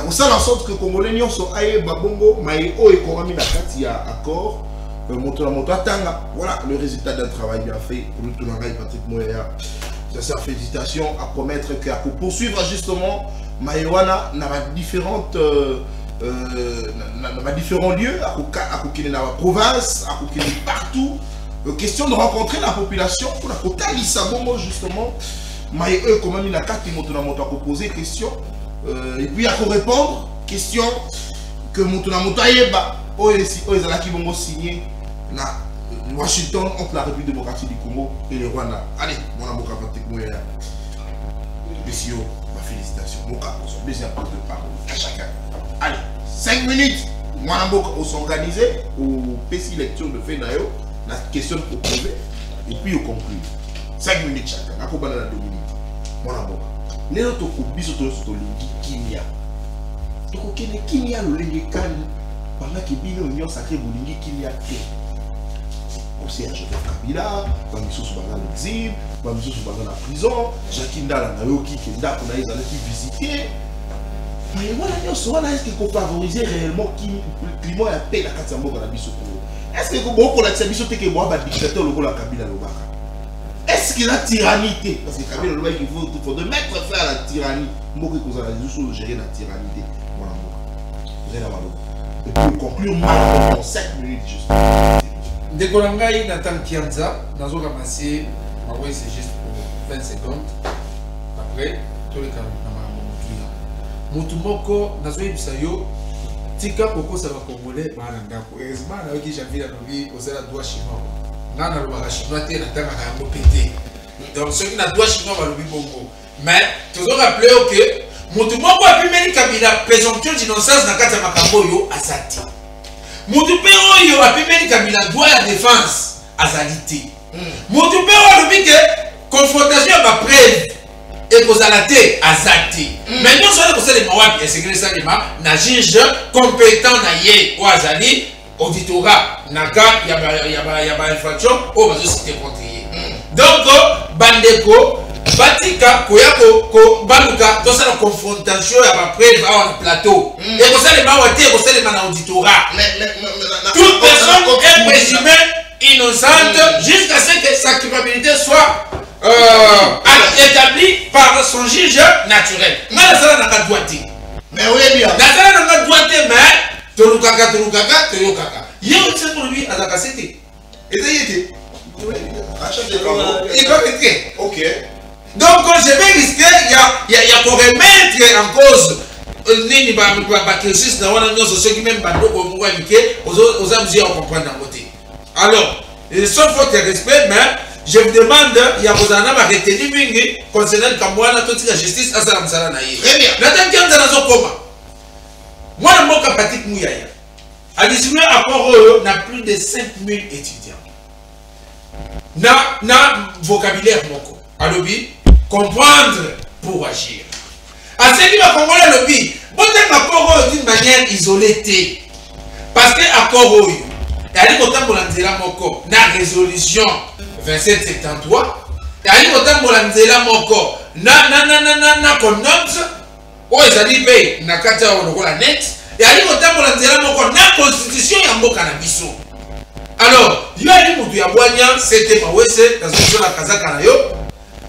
ko sala en sorte que congolais nyonso aye ba bongo mai o e komami na kati ya accord. Moto atanga. Voilà le résultat d'un travail bien fait pour le Tunangai Patrick Mouya. Ça sert félicitations à promettre qu'à poursuivre justement Maïwana dans différents lieux, à Koukine dans la province, à Koukine partout. Question de rencontrer la population pour la Kotali Sabongo justement. Maïe comment il a quatre motos à poser question et puis à répondre question que Motonamoto Ayeba qui vont signer na Washington entre la République démocratique du Congo et le Rwanda. Allez, mon amour Patrick Mouya. Messieurs, ma félicitation. Mon cas pour son deuxième prise de parole à chacun. Allez, 5 minutes. Mon amour, on s'organise au PC lecture de Fenayo, la question proposée et puis au conclure. 5 minutes chacun. La coupe dans la 2 minutes. Mon amour. Les autres copies sont sur le Kimia. Donc, il y a Kimia le Lengekani. Pendant que Bino Union Sacré Boulingi Kimia. Aussi à Joseph Kabila, Bamiso Soubaga l'exil, Bamiso Soubaga la prison, Jakinda la Nayoki, Kenda, qu'on a les allés visiter. Mais voilà, est-ce qu'il faut favoriser réellement le climat et la paix la Katsambo dans la Bissau? Est-ce que vous avez la Bissau que moi, le dictateur, le rôle à Kabila Lobaka? Est-ce qu'il y a la tyrannie? Parce que Kabila Lobaka, il faut de mettre fin à la tyrannie. Moi, que vous avez juste gérer la tyrannie. Mon amour. Vous avez la malheur. Et puis, conclure mal en 5 minutes juste. Dekolangai Nathan Kianza, dans un ramassé, c'est juste pour 20 secondes. Après, tous les cas, Mutumoko, Nazoé Bisayo, Tika Koko Sava Congolais, Manangako. Heureusement, on a vu Javi la Novi, aux ailes à doigt chinois. Nana le Chinois, t'es la dame à un pété. Donc, ceux qui n'ont doigt chinois, va le bongo. Mais, toujours rappeler que Mutumoko a pu mener Kabila, présomption d'innocence dans Kata Makamboyo, à Sati. Moutupé oyo a pu mettre Kabila droit à la défense à Zalité. moto mpe oyo alobi ke confrontation ya bapreuve ekozala te aza te mais nyonso wana kosalema wapi esekeli esalema na juge compétent na ye oyo azali auditorat na cas ya bainfraction oyo bazosite contre ye donc bandeko batika koya baluka tosala confrontation ya bapreuve awa na plateau ekosalema awa te ekosalema na auditorat toute personne est présumée innocente jusqu'à ce que sa culpabilité soit établie par son juge naturel. Mais la salle n'a pas de droite. Mais oui, bien. La salle n'a pas de droite, mais Tolukaka, Toyokaka. Il y a aussi pour lui à la cassette. Et ça y était. Il va être. Ok. Donc, je vais risquer, il y a pour remettre en cause. Nini ba cursus na wana nyoso ceux qui même bando ko mwa mike aux amusi à comprendre dans côté. Alors, sans faute de respect, mais je vous demande, il y a besoin de retenir mingi concernant le Kamwana, toute la justice, à Salam Salanaï. Très bien. Nathan Kianza n'a pas comment. Moi, je suis Patrick Mouyaya. À 19 accords, on a plus de 5000 étudiants. Na vocabulaire moko. À lobby, comprendre pour agir. À ce qui va comprendre le lobby, bon, accord d'une manière isolée. Parce que accord, il y a des moko na résolution 2773 il y a des moko na connote o ezali pe na kata lokola net il y a des moko na constitution ya mboka na biso. Alors il y a des mutu ya bwanya c'était pas wese dans une la kazaka na yo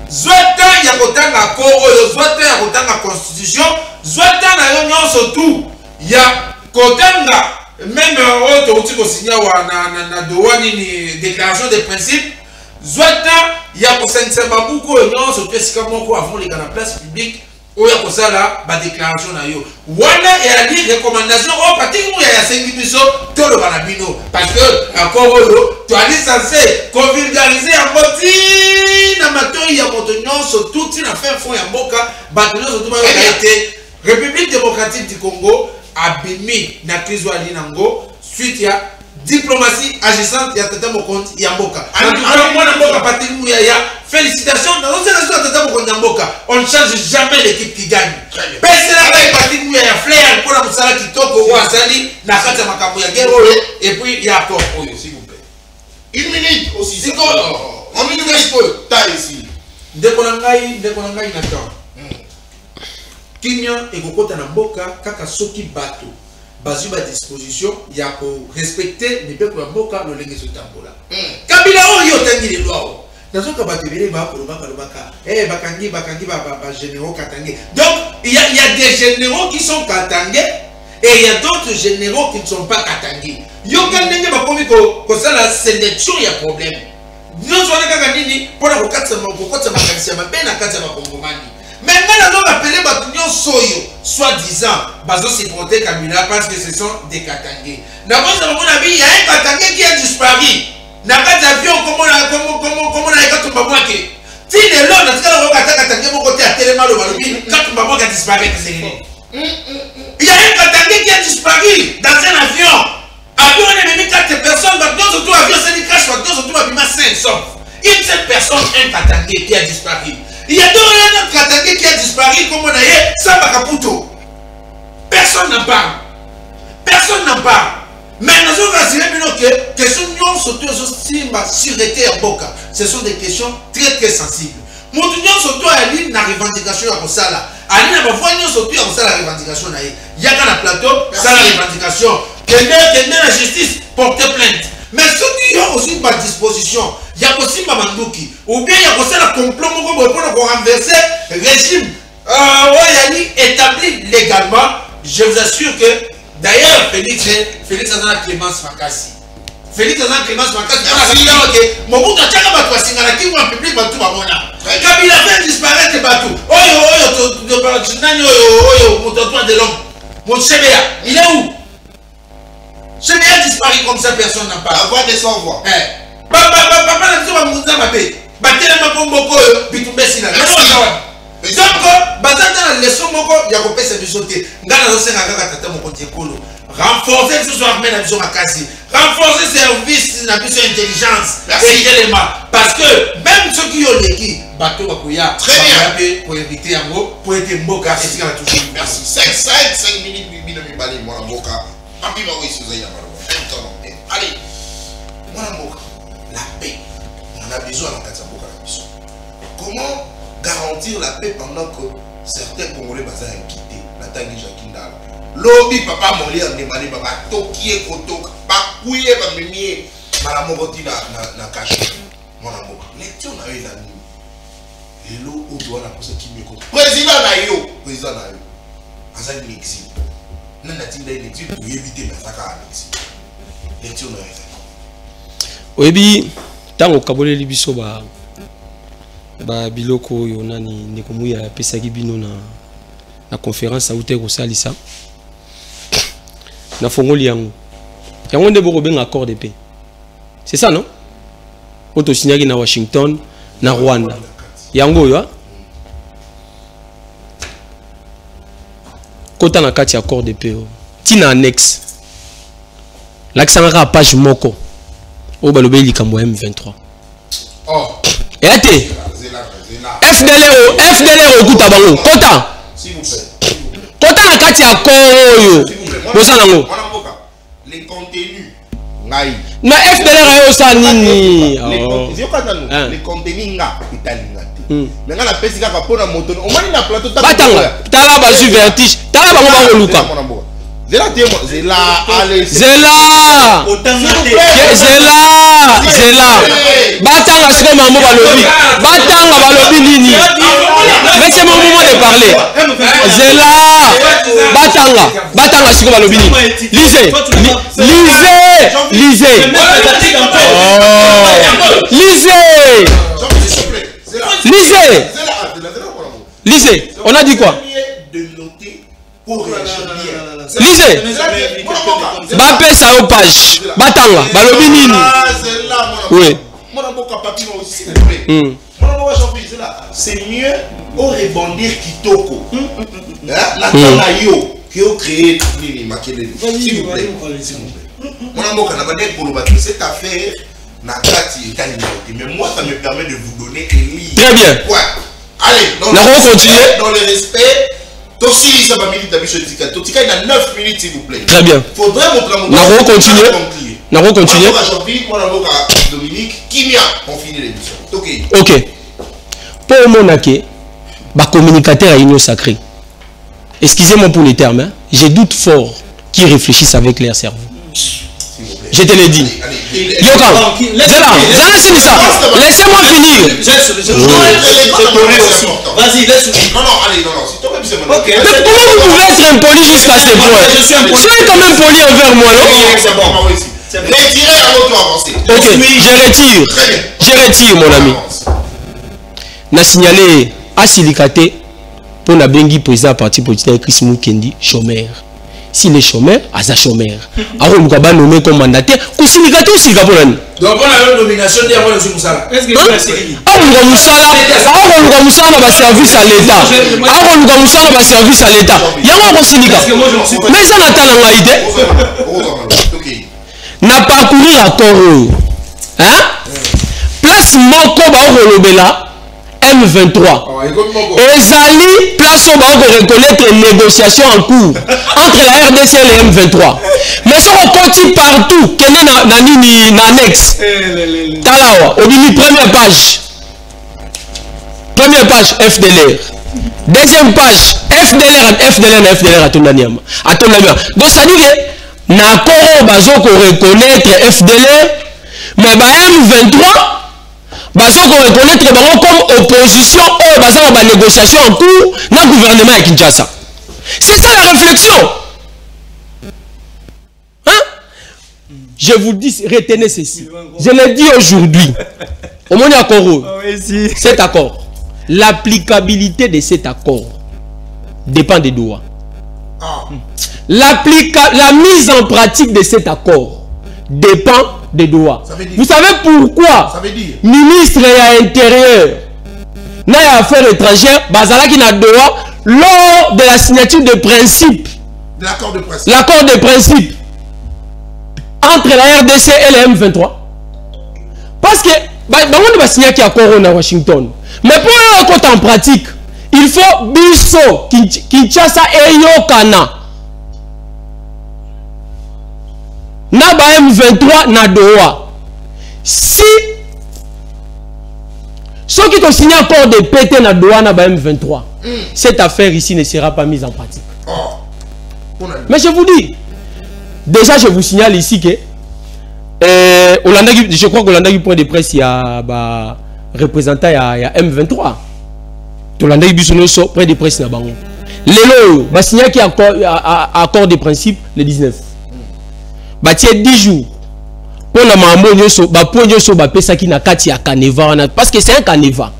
zwata ya kotanga ko oyo zwata ya kotanga constitution zwata na yo nyonso tout ya kotanga même autre signé na douane ni déclaration de principe zwata ya ko sense babuko nyonso pesika moko avant les na place publique oya ko sala ba déclaration na yo wana et ali recommandation au parti mu ya sengi biso to le banabino parce que encore oyo tu as censé vulgariser en moti na matoi ya moto nyonso tout na fin fond ya mboka ba nyonso tout ba été République démocratique du Congo abimi na crise wa linango suite ya diplomatie agissante ya tata mokonzi ya mboka. Mwana mboka Patrick Mouyaya, félicitations dans notre nation tata mokonzi ya mboka. On ne change jamais l'équipe qui gagne. Pesela ba Patrick Mouyaya flair pour la musala kitoko wa sali na kati ya makambo ya guerre et puis il y a encore oyo s'il vous plaît. Une minute aussi. C'est quoi? On me dit que ta ici. Ndeko na ngai na temps. Kimia ekokota na mboka kaka soki bato bazwi ba disposition ya ko respecter mibeko ya mboka lolenge sotambola. Kabila oyo tangi le loi. Nazoka bato bele ba ko lobaka bakangi ba généraux katangé. Donc il y a des généraux qui sont katangé et il y a d'autres généraux qui ne sont pas katangé. Yo kandenge ba komi ko sala sélection ya problème. Nous on kaka nini pona ko katsa makanisi ya mabena katsa ba kongomani. Maintenant, on appelle les soyo, soi-disant, bazo se porter Kabila parce que ce sont des Katangais. D'abord, il y a un Katangais qui a disparu. N'a pas d'avion, comment on a été Tombamouake. Si les lois, on a Katangais, mon côté à Téléma, le Balobi, quand Tombamouake a disparu, il y a un Katangais qui a disparu dans un avion. Avion, on a mis 4 personnes, maintenant, surtout avion, c'est des crashs, maintenant, surtout avion, 500. Une seule personne, un Katangais qui a disparu. Il y a d'autres Katangais qui a disparu comme on a eu Samba Kaputo. Personne n'en parle. Personne n'en parle. Mais nous avons rassuré que questions surtout sûreté à Boka. Ce sont des questions très très sensibles. Nous avons surtout à l'île la revendication à Kosala. À l'île la voyons surtout à la revendication. Il y a qu'à la plateau, ça la revendication. Quelqu'un la justice porte plainte. Mais ceux qui ont aussi par disposition, il y a aussi Mamandouki, ou bien il y a aussi un complot pour renverser le régime établi légalement. Je vous assure que, d'ailleurs, Félix a Clémence Makassi. Félix a Clémence Makassi, Mobutu a tchaka batou asingana ki en public batou bamona. Kabila fait disparaître batou. Oyo, mototoa de l'homme. Mon Chebea, il est où? Chebea disparaît comme ça, personne n'a pas. La voix des sans voix. Papa n'a pas de temps à payer. Batela Mapombo, Bitumbesina. Donc, Bazata, la leçon, il y a coupé cette sauté. Gana Senga Tata Mokotekolo. renforcer ce soit armée na biso makasi, renforcer service na biso intelligence et élément parce que même ceux qui ont l'équipe bateau bakoya très bien pour éviter yango pour être mboka et ça toujours merci 5 minutes bino mibali moi mboka papi ba oui sous aïda balo allez moi mboka la paix on a besoin dans cette mboka la biso comment garantir la paix pendant que certains Congolais bazar quitté la tangi Jakindala lobby papa moli en demandé baba tokie kotoka bakouye ba mimie mala mokoti na cache mon amour lecture na yo na nini lelo o doit na posa kimeko président na yo azali l'exil nana tinda l'exil pour éviter na saka l'exil lecture na yo oyebi tango kaboleli biso ba biloko oyo nani ndeko muya apesaki bino na conférence aute kosalisa na fongoli yango nde boko benga accord de paix c'est ça non auto signaki na Washington na Rwanda yango yo kota na kati accord de paix tina annexe l'accent page moko o balobe likambo M23 oh et ate FDLR okuta bango kota kota na kati accord oyo bosa nango les contenus ngai na FDLR yo sa nini les contenus nga italingati mais nga na pesi kaka pona moto o mani na plateau batanga tala ba su vertige tala bango bango luka zela temo zela allez zela batanga siko mambo balobi nini laissez-moi un moment de parler zela batanga siko balobi nini lisez on a dit quoi lisez bapesa yo page batanga balobi nini oui c'est mieux au rebondir kitoko la tana yo qui ont créé nini makelele s'il vous plaît mon amour kana bande pour cette affaire na kati etali mais moi ça me permet de vous donner un livre très bien ouais allez dans le respect aussi ça va minute d'habitude Totika il a 9 minutes s'il vous plaît très bien faudrait montrer mon on continuer aujourd'hui mon avocat Dominique Kimia on finit l'émission ok pour monake ba communicateur à union sacrée excusez-moi pour les termes hein? Je doute fort qu'ils réfléchissent avec leur cerveau. Je te l'ai dit. Yoka, laissez-moi finir. Vas-y, laisse-moi. Non, allez, s'il te plaît, okay. Mais comment vous pouvez être impoli jusqu'à ce point? Soyez quand même poli envers moi, non? Retirez à votre avancée. Ok, je retire, mon ami. N'a signalé à Silikaté pour la bengi président parti politique Chris Mukendi, chômeur. S'il est chômeur, Aza chômeur. Alors, nous avons nommé comme mandataire. Silikaté ou Silikaté? Donc, on a une nomination d'abord de Moussala. Est-ce que tu as série? Ah, on a Moussala va service à l'État. Ah, on a Moussala va service à l'État. Il y a un syndicat. Mais ça n'a pas idée. N'a pas couru à Coro. Hein? Place Moko Baorolobela. M23. Ezali place où on va reconnaître les négociations en cours entre la RDC et le M23. Mais ça on continue partout. Quel est l'annexe? Talawa, au première page. Première page FDLR. Deuxième page FDLR à ton aniam. Donc ça dit que na Coro bazo ko reconnaître FDLR mais ba M23 bazo ko reconnaître comme opposition ou bazo ba négociation en cours dans le gouvernement à Kinshasa. C'est ça la réflexion. Hein? Je vous dis, retenez ceci. Je l'ai dit aujourd'hui. Au moins Coro. Cet accord. L'applicabilité de cet accord dépend des doigts. La mise en pratique de cet accord dépend des doigts. Vous savez pourquoi? Ça veut dire ministre et intérieur n'a affaires étrangères Bazala qui n'a droit lors de la signature de principe L'accord de principe. L'accord de principe entre la RDC et la M23. Parce que, on va signer qu'il y a accord à Washington. Mais pour un côté en pratique, il faut Bisso, Kinshasa et Yokana. Na ba M23 na Doha. Si ceux qui ont signé accord de péter na Doha na ba M23, cette affaire ici ne sera pas mise en pratique. Mais je vous dis, déjà je vous signale ici que je crois qu'Olanda du point de presse, il y a représentant, il y a M23. Olanda du point de presse na bango. Lelo, va signer qui accord de principe le 19. Batie 10 jours. Pour la mambo nyoso, pour nyoso ba pesa ki na kati ya Kaneva parce que c'est un Kaneva.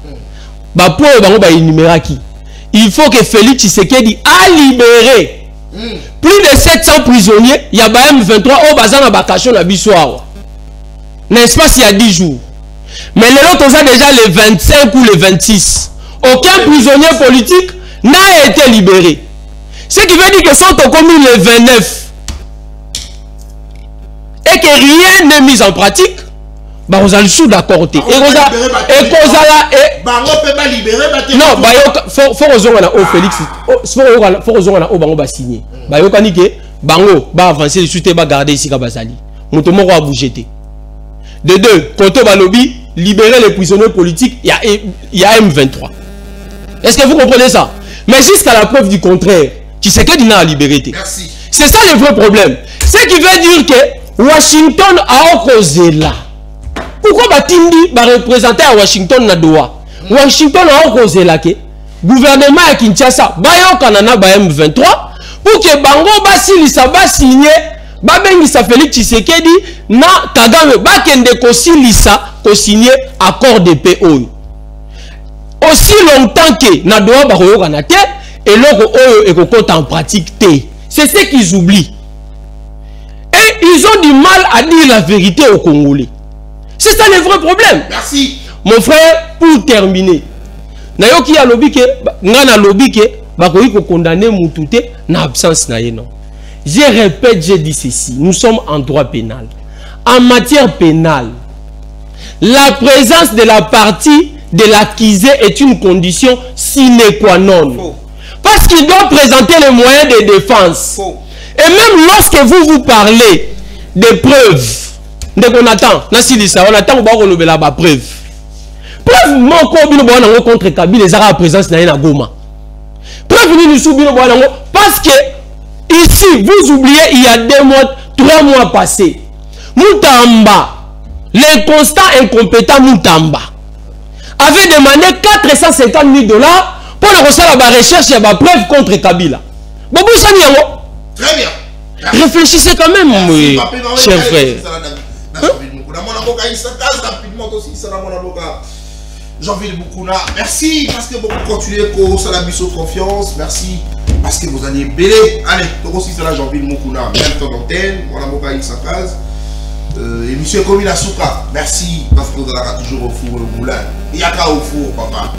Pour bango ba numéroki. Il faut que Félix Tshisekedi a libéré plus de 700 prisonniers. Il y a M23 au bazan na bakation na bisoir. N'est-ce pas s'il y a 10 jours. Mais les autres ont déjà le 25 ou le 26. Aucun prisonnier politique n'a été libéré. Ce qui veut dire que sont au commis le 29. Et que rien n'est mis en pratique, vous allez sous d'accord. Et non, faut raisonner au Félix, faut raisonner au bango signé. Bango va avancer le soutien, va garder ici Kabazali. Motomo va bouger. De deux, côté Balobi, libérer les prisonniers politiques, il y a M23. Est-ce que vous comprenez ça? Mais jusqu'à la preuve du contraire, tu sais que n'a la liberté. Merci. C'est ça le vrai problème. Ce qui veut dire que Washington a causé là. Pourquoi Batindi va représenter à Washington na Doha? Washington a causé là que gouvernement à Kinshasa bayo kanana ba M23 pour que bango basilisa ba signer ba bengisa Félix Tshisekedi na Kagame ba kende ko silisa ko signer accord de paix oyo. Aussi longtemps que na Doha ba koyo kana te et loko oyo e ko compte en pratique te. C'est ce qu'ils oublient. Et ils ont du mal à dire la vérité aux Congolais. C'est ça le vrai problème. Merci. Mon frère, pour terminer, Nayoki a lobby que, Nana lobby que, Bakoyi ko condamner Moutouté, na absence na non. Je répète, je dis ceci. Nous sommes en droit pénal. En matière pénale, la présence de la partie de l'accusé est une condition sine qua non. Faux. Parce qu'il doit présenter les moyens de défense. Faux. Et même lorsque vous parlez de preuves, dès qu'on attend, on attend qu'on ait la preuve. Preuve, mon contre Kabila, les Arabes présence na Goma. Preuve, nous parce que ici, vous oubliez, il y a 2 mois, 3 mois passés, Moutamba, l'inconstant incompétent Moutamba, avait demandé 450 000 $ pour la recherche et la preuve contre Kabila. Bobo Sani, très bien. Réfléchissez quand même, oui, cher frère. Jean-Ville Boukouna, merci parce que vous continuez pour Salabiso confiance, merci parce que vous allez belé. Allez, donc aussi c'est là Jean-Ville Boukouna, même temps d'antenne, voilà mon pays sa case. Et monsieur Komina Souka, merci parce que vous avez toujours au four le moulin. Il y a qu'à au four, papa.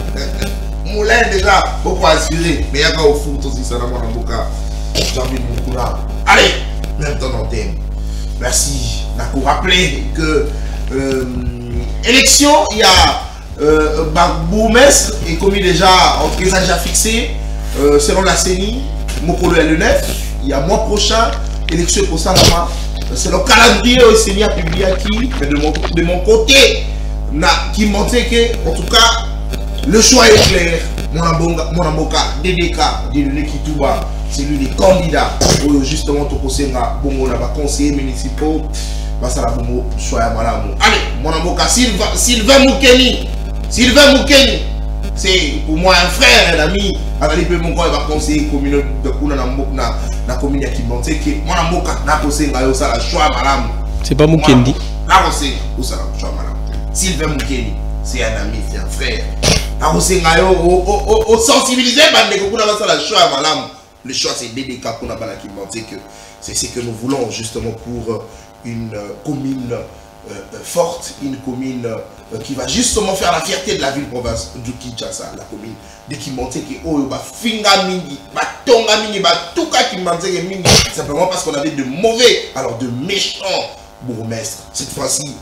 Moulin déjà, beaucoup assuré, mais il y a qu'à au four aussi, c'est là mon avocat. Jean-Ville Boukouna. Allez, même temps d'antenne. Merci. D'accord, rappelez que élection, il y a Bourgmestre et commis déjà en présage fixé selon la CENI, Mokolo le 9, il y a mois prochain, élection pour ça là-bas. C'est le calendrier au CENI a publié qui, mais de mon côté, qui montrait que, en tout cas, le choix est clair. Mon avocat, DDK, Dieudonné Kitouba, c'est lui des candidats pour justement Tokosenga, Bongo, là-bas, conseillers municipaux, ça la Bongo, choix à Malamou. Allez, mon avocat, Sylvain Moukeni. Sylvain Moukeni, c'est pour moi un frère, un ami. Avec mon gars, il va conseiller commune de Kuna na commune qui monte que mon avocat n'a pas osé ngayo ça la choix Malamou. C'est pas Moukendi. N'a osé où ça la choix Malamou. Sylvain Moukeni, c'est un ami, c'est un frère. N'a osé ngayo au sensibiliser bande que Kuna va ça la choix Malamou. Le choix c'est DDK Kuna bala qui monte que c'est ce que nous voulons justement pour une commune forte, une commune qui va justement faire la fierté de la ville-province du Kinshasa, la commune de Kimbanté qui est finga mingi, tonga mingi, tuka Kimbanté mingi, simplement parce qu'on avait de mauvais, alors de méchants bourgmestres. Cette fois-ci,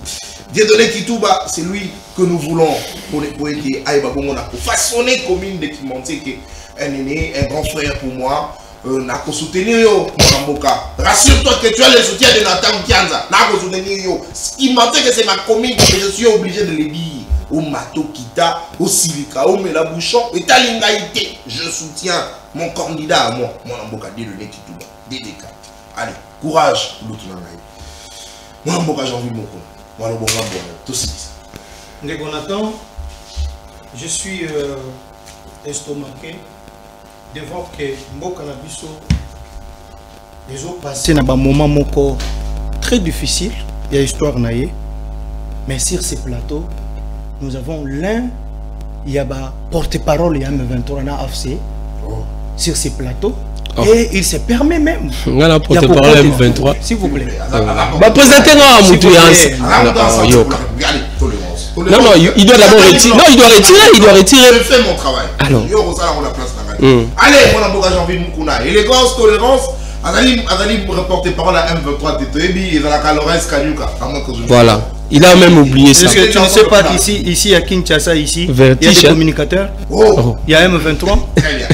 Dieudonné Kitouba, c'est lui que nous voulons pour aider Aïba Bongo pour façonner la commune de Kimbanté qui est un aîné, un grand frère pour moi. Nako soutenir yo Mboka. Rassure-toi que tu as le soutien de Nathan Kianza. Nako soutenir yo. Ce qui m'entend que c'est ma commune que je suis obligé de les dire. Au Mato Kita, au Silika, au Melabouchon, et Talingaïté. Je soutiens mon candidat à moi, Mboka Dieudonné Kitouba. DDK. Allez, courage, Loutunangaï. Mboka Jean-Ville Moko. Mboka tout de suite. Nathan, je suis estomaqué de voir que Mboka Nabiso les ont passé dans un moment très difficile, il y a histoire naïe, mais sur ces plateaux, nous avons l'un, il y a porte-parole, il y a M23 na AFC, sur ces plateaux, et il se permet même. On a la porte-parole M23. S'il vous plaît. Présentez-moi à Moutouyanse. Non, non, il doit d'abord retirer. Non, il doit retirer. Je fais mon travail. Alors. Allez, mon Mboka Jean-Ville Moukouna. Élégance, tolérance. Azali reporter parole à M23 Tétoébi et dans la Calorès Kanyuka. Voilà. Il a même oublié ça. Est-ce que tu ne sais pas qu'ici à Kinshasa, ici, il y a des communicateurs. Il y a M23. Très bien.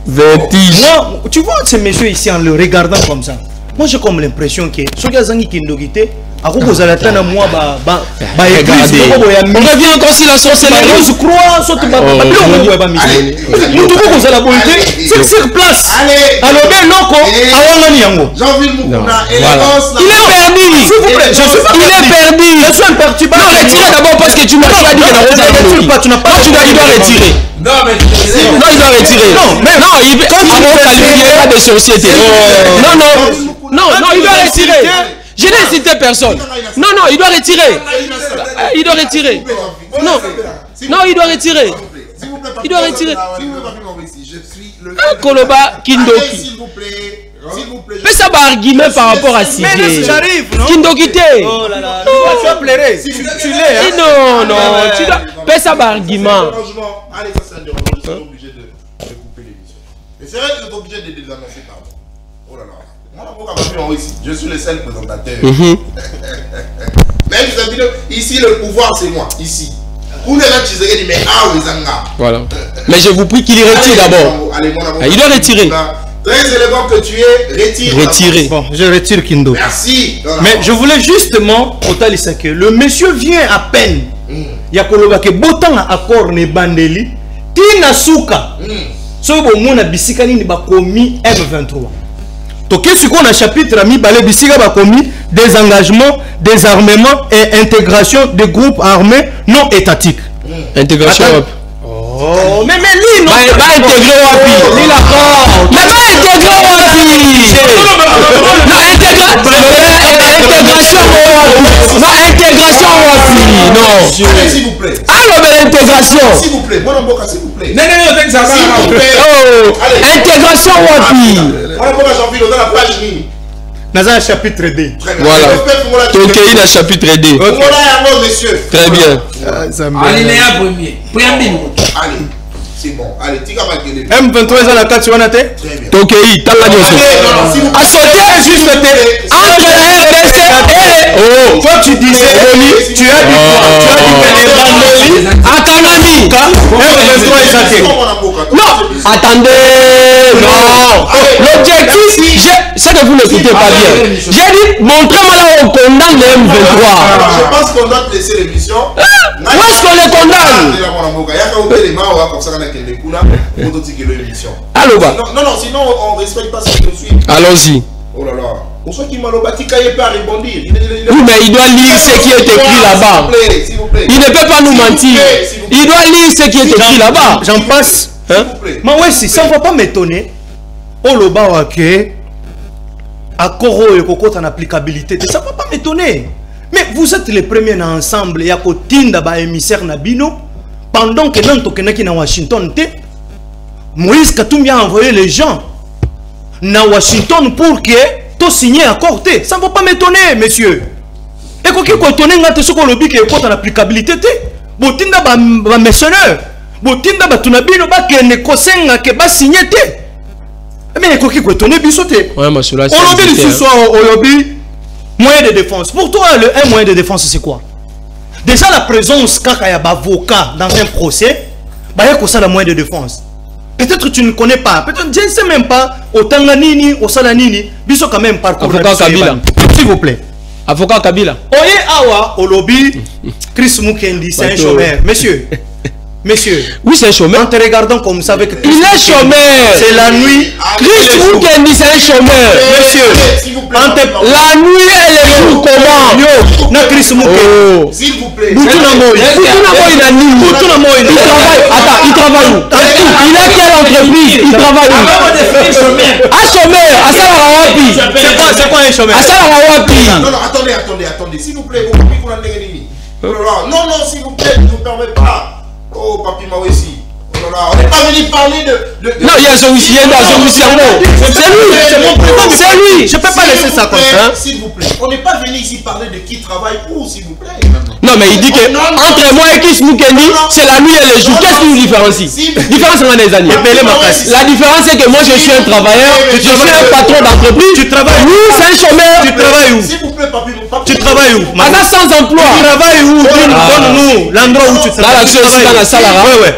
Vertige. Moi, tu vois ces messieurs ici en le regardant comme ça. Moi j'ai comme l'impression que ceux qui ont Kindogité, à cause de la tête moi on revient encore si la sorcellerie. Je crois, soit tu vas pas nous devons la bonté, c'est sur place. Alors ben non Jean-Ville Moukouna, élégance. Il est perdu. S'il vous plaît, il est perdu. Je suis imperturbable. Non, retire d'abord parce que tu m'as dit que tu n'as pas. Tu dois retirer. Non, mais il doit retirer. Non, il quand tu me qualifies pas de société. Non, il doit retirer. Je n'ai cité personne. Non, il doit retirer. Il doit retirer. Non, il doit retirer. Il doit retirer. Koloba Kindoki. S'il vous plaît. Mais ça va argument par rapport à Sigé. Mais j'arrive, non? Kindokité. Oh là là. Tu vas pleurer. Tu l'es. Non. Tu dois. Mais ça va argument. Allez, ça c'est un dérangement. Je suis obligé de couper l'émission. Mais c'est vrai que je suis obligé de désannoncer, pardon. Oh là là. Je suis le seul présentateur. Même ici, le pouvoir, c'est moi. Ici. Voilà. Mais je vous prie qu'il retire d'abord. Il doit retirer. Très élégant que tu es, retire. Bon, je retire Kindo. Merci. Mais je voulais justement, que le monsieur vient à peine. Il y a que Botan accord ne bandeli. Tina Souka. So bon mon bisikani ni ba commis M23. Donc qu'est-ce qu'on a chapitre mi balé bisika ba commis des engagements, des armements et intégration de groupes armés non étatiques. Intégration. Oh, mais lui non. Va intégrer Wapi. Il a mais va intégrer Wapi. Non, intégration Wapi. Non. S'il vous plaît. Alors mais l'intégration. S'il vous plaît. Mon Mboka, s'il vous plaît. Non, s'il vous plaît. Intégration Wapi. Mon Mboka Jean-Ville, on a la page ligne. Dans un chapitre D. Voilà. Tokéi dans chapitre D. Très bien. Alinéa premier. Allez, c'est bon. Allez, tika bakele. M23 la carte sur la tête. Tokéi, tanga nyoso. A sauter juste entre la RDC et toi tu disais tu as dit Atanami. M23 est attaqué. Non, attendez. Non. L'objectif, c'est que vous n'écoutez pas bien. J'ai dit, montrez-moi là où on condamne les M23. Je pense qu'on doit laisser l'émission. Où est-ce qu'on les condamne? Allô, non, sinon on ne respecte pas ce que nous suivons. Allons-y. Oh là là. Pour ceux qui m'ont bâti, il peut rebondir. Oui, mais il doit lire ce qui est écrit là-bas. Il ne peut pas nous mentir. Il doit lire ce qui est écrit là-bas. J'en passe. Mais ouais, si ça ne va pas m'étonner. Oh le bas que accord et cocotte en applicabilité, ça ne va pas m'étonner. Mais vous êtes les premiers ensemble. Il y a Kotinda ba émissaire Nabino. Pendant que Nanto Kenaki na Washington, Moïse Katumbi a envoyé les gens. na Washington pour que tu signes accord. Ça ne va pas m'étonner, monsieur. Et quoi qu'il y ait ce qu'on lobby qui est contre l'applicabilité, botinda ba mercenaire, botinda ba tunabino ba que ne kosenga que ba signer. Mais quoi qu'il y ait ton bisoté. Ouais, ma soeur, on lobby ce soir au lobby moyen de défense. Pour toi, un moyen de défense, c'est quoi? Déjà la présence quand il y a un avocat dans un procès, il y a un moyen de défense. Peut-être que tu ne connais pas, peut-être je ne sais même pas autant nini au salanini, biso quand même parcours. Avocat Kabila, s'il vous plaît. Avocat Kabila. Oye awa au lobby, Chris Mukendi, c'est un chômeur, monsieur. Monsieur. Oui, c'est un chômeur. En te regardant comme ça avec. Il est chômeur. C'est la nuit. Chris Mukendi, c'est un chômeur. Monsieur. La nuit et le jour comment? Non, Chris Mukendi. S'il vous plaît. Il travaille. Attends, il travaille où? Il a quelle entreprise? Il travaille où? Un chômeur. À Salawapi. C'est quoi un chômeur? À Salawapi. Non, attendez. S'il vous plaît. Non, s'il vous plaît, je ne vous permets pas. Oh, papi Mawesi. Oh là là, on n'est pas venu parler de... Non, il y a un Zombie, c'est lui. Je ne peux pas laisser ça comme ça. S'il vous plaît. On n'est pas venu ici parler de qui travaille où, s'il vous plaît. Non, mais il dit que entre moi et Chris Mukendi, c'est la nuit et le jour. Qu'est-ce qui nous différencie? Différence en des années. La différence, c'est que moi, je suis un travailleur, je suis un patron d'entreprise. Tu travailles où? Lui, c'est un chômeur. Tu travailles où? S'il vous plaît, papi. Tu travailles où? Sans emploi. Tu travailles où? Donne-nous l'endroit où tu travailles. Là, la chose, c'est dans la salle.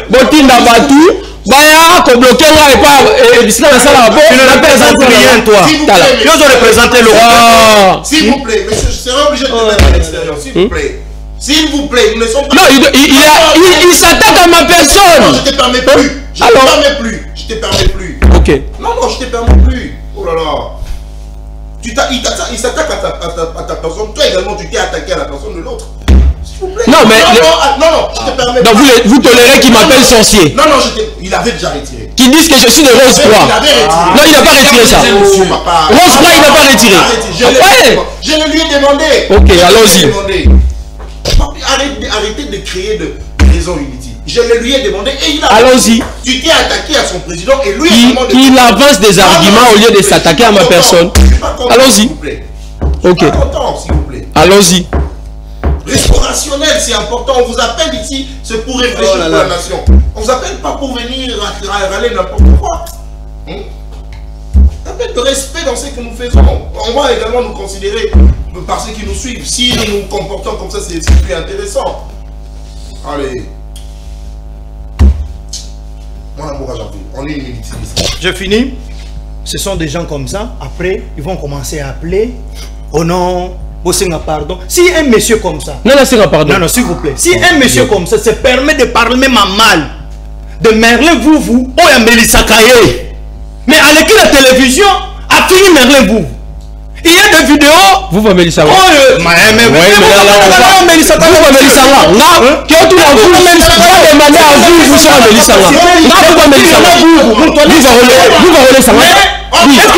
Botinda Batou. Baya ko bloqué là et pas ici dans la salle. Tu ne représentes rien, toi. Ils ont représenté le roi. S'il vous plaît, monsieur, je serai obligé de te mettre à l'extérieur. S'il vous plaît. S'il vous plaît, nous ne sommes pas... Non, il s'attaque à ma personne. Non, je te permets plus. Je te permets plus. Ok. Non, je te permets plus. Oh là là. Il s'attaque à ta personne. Toi également, tu t'es attaqué à la personne de l'autre. S'il vous plaît. Non, mais... Non, je te permets pas. Donc vous tolérez qu'il m'appelle sorcier. Non, il avait déjà retiré. Qui disent que je suis de Rose Croix. Il avait retiré. Non, il n'a pas retiré ça. Rose Croix, il n'a pas retiré. Je le lui ai demandé. Ok, allons-y. Arrêtez de créer de raisons inutiles. Je le lui ai demandé et il a... Allons-y. Tu t'es attaqué à son président et lui... Il avance des arguments au lieu de s'attaquer à ma personne. Allons-y. Ok. S'il vous plaît. Allons-y. Restaurationnel, c'est important. On vous appelle ici, c'est pour réfléchir pour la nation. On vous appelle pas pour venir râler n'importe quoi. Un peu de respect dans ce que nous faisons. On va également nous considérer par ceux qui nous suivent. Si nous nous comportons comme ça, c'est plus intéressant. Allez. On est une militariste. Je finis. Ce sont des gens comme ça. Après, ils vont commencer à appeler. Oh non. Pardon. Si un monsieur comme ça. Non, c'est pas pardon. Non, s'il vous plaît. Si un monsieur comme ça se permet de parler même à mal, de Merlin vous, oh, Mélissa Kaye. Mais avec la télévision, a fini Merlin vous. Il y a des vidéos. Vous voyez Mélissa. Oh, Mélissa Kaye. Vous Mélissa là. Qui ont tout la vous, Mélissa Kaye. Demandez à vous, vous serez Mélissa là. Vous va rouler ça. Oui. Est-ce